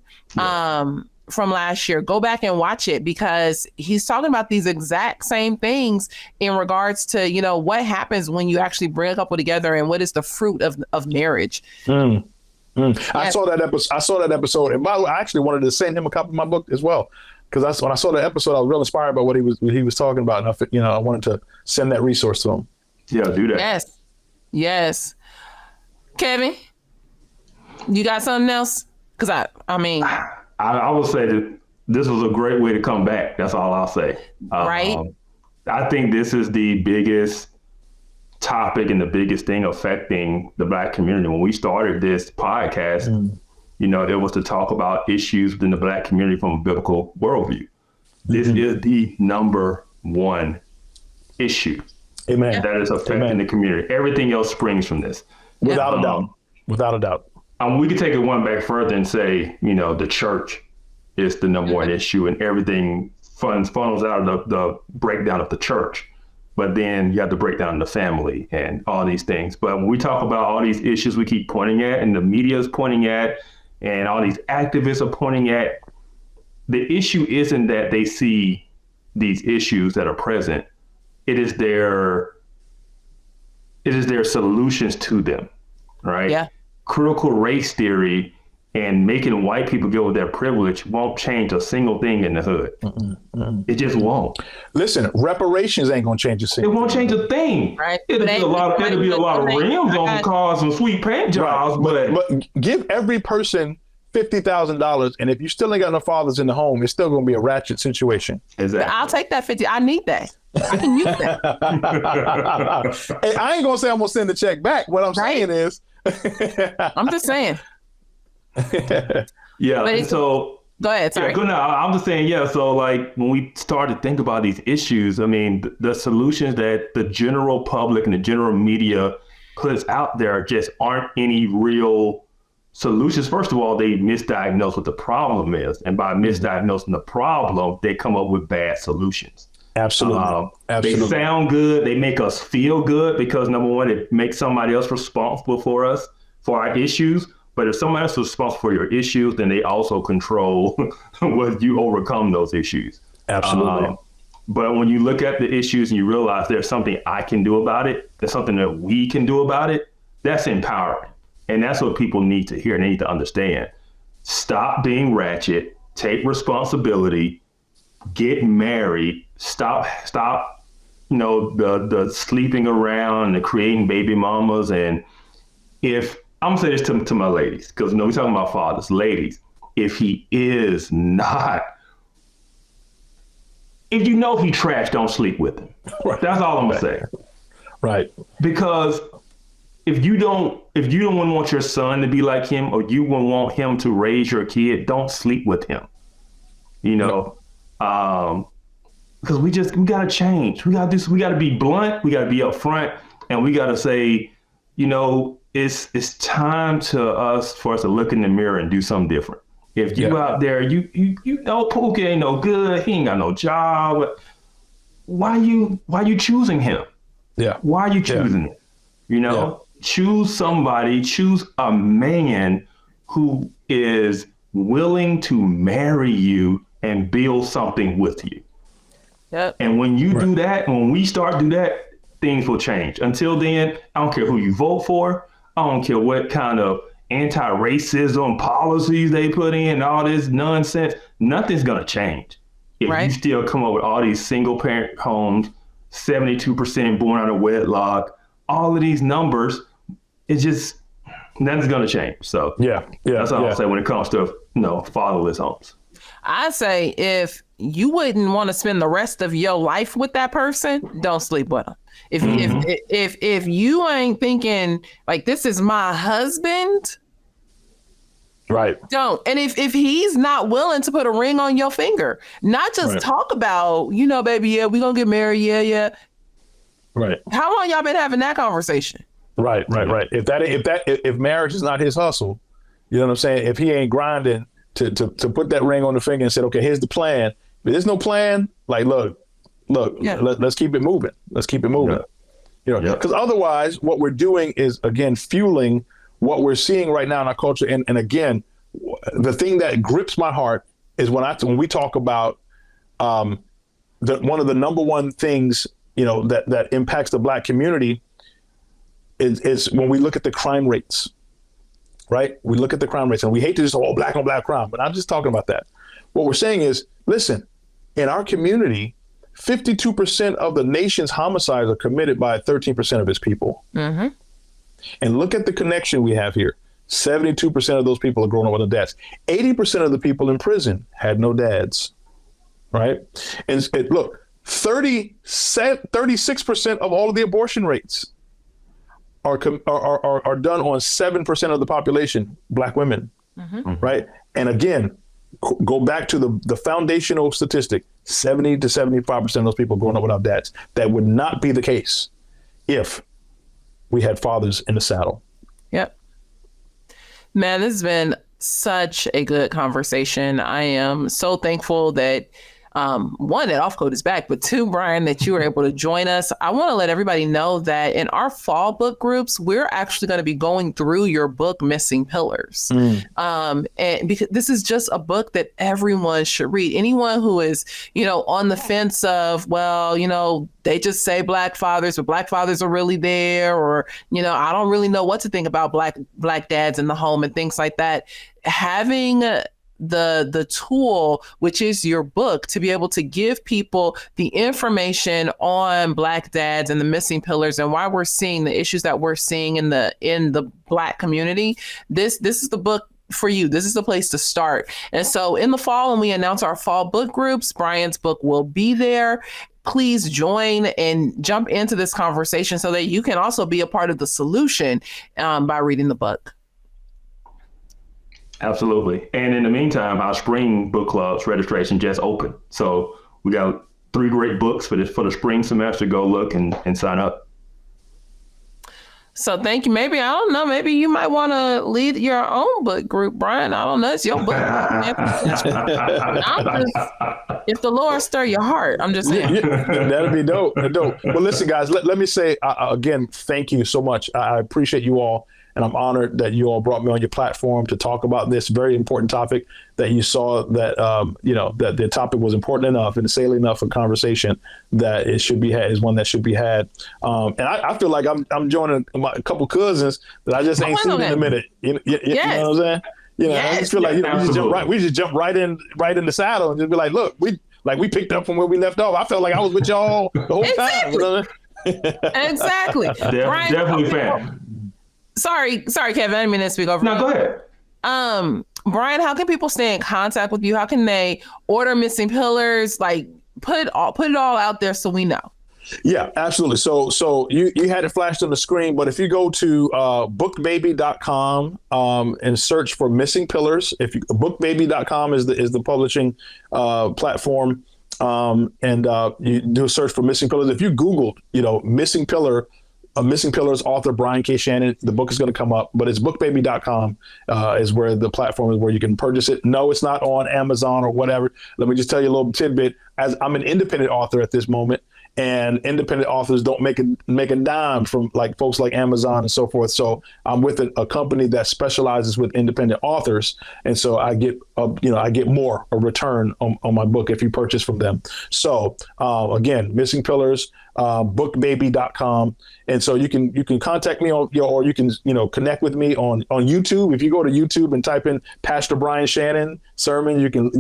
S2: from last year, go back and watch it, because he's talking about these exact same things in regards to, what happens when you actually bring a couple together and what is the fruit of marriage.
S4: I saw that episode. And by the way, I actually wanted to send him a copy of my book as well, because when I saw the episode, I was real inspired by what he was talking about. And I wanted to send that resource to him.
S3: Yeah, do that.
S2: Yes. Kevin, you got something else? Because
S3: I will say that this was a great way to come back. That's all I'll say.
S2: Right.
S3: I think this is the biggest topic and the biggest thing affecting the Black community. When we started this podcast, it was to talk about issues within the Black community from a biblical worldview. This is the number one issue that is affecting the community. Everything else springs from this.
S4: Without a doubt. Without a doubt.
S3: We could take it one back further and say, the church is the number one issue, and everything funnels out of the breakdown of the church. But then you have to break down the family and all these things. But when we talk about all these issues we keep pointing at, and the media is pointing at, and all these activists are pointing at, the issue isn't that they see these issues that are present. It is their solutions to them, right?
S2: Yeah.
S3: Critical race theory and making white people go with their privilege won't change a single thing in the hood. It just won't.
S4: Listen, reparations ain't gonna change a single.
S3: It won't change a thing.
S2: Right.
S3: It'll be a lot of rims on some cars and sweet paint jobs,
S4: but give every person $50,000, and if you still ain't got no fathers in the home, it's still gonna be a ratchet situation.
S3: Exactly.
S2: I'll take that 50. I need that. I can use that.
S4: Hey, I ain't gonna say I'm gonna send the check back. What I'm saying is,
S2: I'm just saying.
S3: Yeah. So
S2: go ahead. Sorry.
S3: Yeah, good. Now, I'm just saying. Yeah. So like when we start to think about these issues, the solutions that the general public and the general media puts out there just aren't any real solutions. First of all, they misdiagnose what the problem is, and by misdiagnosing the problem, they come up with bad solutions.
S4: Absolutely.
S3: They sound good. They make us feel good because, number one, it makes somebody else responsible for us, for our issues. But if somebody else is responsible for your issues, then they also control whether you overcome those issues.
S4: Absolutely.
S3: But when you look at the issues and you realize there's something I can do about it, there's something that we can do about it, that's empowering. And that's what people need to hear and they need to understand. Stop being ratchet, take responsibility, get married, stop, the sleeping around and creating baby mamas. And if, I'm gonna say this to my ladies, because we're talking about fathers, ladies, if he is not, if you know he trash, don't sleep with him. Right. That's all I'm gonna say.
S4: Right.
S3: Because if you don't want your son to be like him, or you won't want him to raise your kid, don't sleep with him. Because we gotta change. We gotta be blunt. We gotta be upfront, and we gotta say, it's time for us to look in the mirror and do something different. If you out there, you know Pookie ain't no good. He ain't got no job. Why you choosing him?
S4: Yeah.
S3: Why are you choosing him? choose a man who is willing to marry you and build something with you.
S2: Yep.
S3: And when you do that, when we start do that, things will change. Until then, I don't care who you vote for. I don't care what kind of anti-racism policies they put in, all this nonsense. Nothing's going to change. If you still come up with all these single parent homes, 72% born out of wedlock, all of these numbers, it's just, nothing's going to change. So that's all I'll say when it comes to, fatherless homes.
S2: I say if you wouldn't want to spend the rest of your life with that person, don't sleep with them. If you ain't thinking like, this is my husband,
S4: right?
S2: Don't. And if he's not willing to put a ring on your finger, not just talk about, baby, yeah, we gonna get married, yeah.
S4: Right.
S2: How long y'all been having that conversation? Right.
S4: If marriage is not his hustle, you know what I'm saying? If he ain't grinding to put that ring on the finger and said, okay, here's the plan. If there's no plan, like, look, let's keep it moving. Let's keep it moving. Because otherwise what we're doing is, again, fueling what we're seeing right now in our culture. And again, the thing that grips my heart is when we talk about one of the number one things, that impacts the Black community is when we look at the crime rates, right? We look at the crime rates and we hate to just all Black on Black crime, but I'm just talking about that. What we're saying is, listen, in our community, 52% of the nation's homicides are committed by 13% of its people. Mm-hmm. And look at the connection we have here. 72% of those people are growing up with dads. 80% of the people in prison had no dads, right? And look, 36% of all of the abortion rates are done on 7% of the population, Black women, right? And again, go back to the foundational statistic, 70 to 75% of those people growing up without dads. That would not be the case if we had fathers in the saddle.
S2: Yep. Man, this has been such a good conversation. I am so thankful that one, that Off Code is back, but two, Brian, that you were able to join us. I want to let everybody know that in our fall book groups, we're actually going to be going through your book, Missing Pillars. And because this is just a book that everyone should read. Anyone who is, on the fence of, well, they just say Black fathers, but Black fathers are really there, or, I don't really know what to think about Black dads in the home and things like that. Having the tool, which is your book, to be able to give people the information on Black dads and the missing pillars and why we're seeing the issues that we're seeing in the Black community. This is the book for you. This is the place to start. And so in the fall, when we announce our fall book groups, Brian's book will be there. Please join and jump into this conversation so that you can also be a part of the solution by reading the book.
S3: Absolutely. And in the meantime, our spring book club's registration just opened. So we got 3 great books for the spring semester. Go look and sign up.
S2: So thank you. Maybe, I don't know, maybe you might want to lead your own book group, Brian. I don't know. It's your book. If the Lord stir your heart, I'm just saying.
S4: That'd be dope. Well, listen, guys, let me say again, thank you so much. I appreciate you all. And I'm honored that you all brought me on your platform to talk about this very important topic, that you saw that, that the topic was important enough and salient enough for conversation that it should be had, is one that should be had. And I feel like I'm joining a couple cousins that I just ain't seen in a minute. You know what I'm saying? I just feel like, we just jump right in the saddle and just be like, look, we picked up from where we left off. I felt like I was with y'all the whole time. You know?
S2: Exactly.
S3: Definitely fair.
S2: Sorry, Kevin. I didn't mean to speak over you.
S3: No, go ahead.
S2: Brian, how can people stay in contact with you? How can they order Missing Pillars? Like, put it all out there so we know.
S4: Yeah, absolutely. So you had it flashed on the screen, but if you go to bookbaby.com and search for Missing Pillars, bookbaby.com is the publishing platform, and you do a search for Missing Pillars. If you Googled, Missing Pillars author Brian K. Shannon, the book is going to come up, but it's bookbaby.com is where the platform is where you can purchase it. No, it's not on Amazon or whatever. Let me just tell you a little tidbit. As I'm an independent author at this moment, and independent authors don't make a dime from like folks like Amazon and so forth. So I'm with a company that specializes with independent authors, and so I get more a return on my book if you purchase from them. So again, Missing Pillars, bookbaby.com. And so you can contact me or you can, connect with me on YouTube. If you go to YouTube and type in Pastor Brian Shannon sermon, you can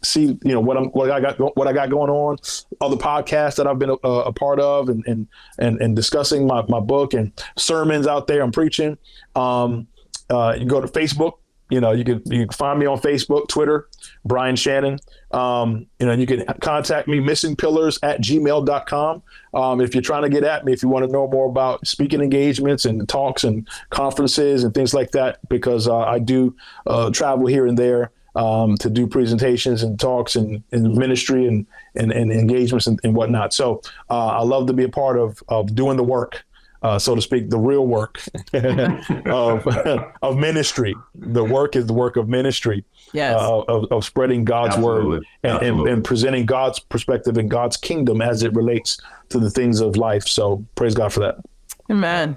S4: see, what I got going on, other podcasts that I've been a part of and discussing my book and sermons out there I'm preaching. You go to Facebook. You can find me on Facebook, Twitter, Brian Shannon. You can contact me, missingpillars@gmail.com. If you're trying to get at me, if you want to know more about speaking engagements and talks and conferences and things like that, because I do travel here and there to do presentations and talks and ministry and engagements and whatnot. So I love to be a part of doing the work. So to speak, the real work of ministry. The work is the work of ministry,
S2: yes.
S4: Of spreading God's
S3: Absolutely.
S4: word and presenting God's perspective and God's kingdom as it relates to the things of life. So praise God for that.
S2: Amen.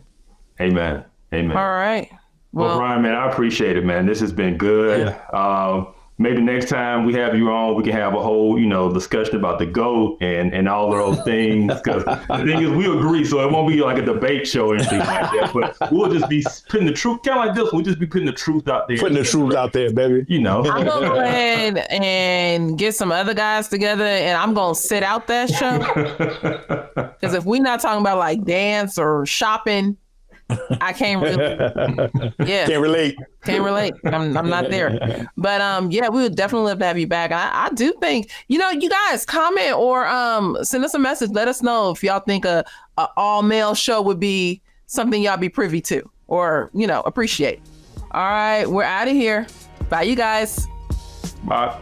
S3: Amen.
S2: All right.
S3: Well, Brian, man, I appreciate it, man. This has been good.
S4: Yeah.
S3: Maybe next time we have you on, we can have a whole, discussion about the GOAT and all of those things. Because the thing is, we agree, so it won't be like a debate show or anything like that. But we'll just be putting the truth, kind of like this. We'll just be putting the truth out there.
S4: Putting the truth out there, baby.
S2: I'm going to go ahead and get some other guys together, and I'm going to sit out that show. Because if we're not talking about like dance or shopping, I can't really. Yeah.
S4: Can't relate.
S2: I'm not there. But we would definitely love to have you back. I do think, you guys comment or send us a message. Let us know if y'all think a all male show would be something y'all be privy to or, appreciate. All right, we're out of here. Bye, you guys.
S3: Bye.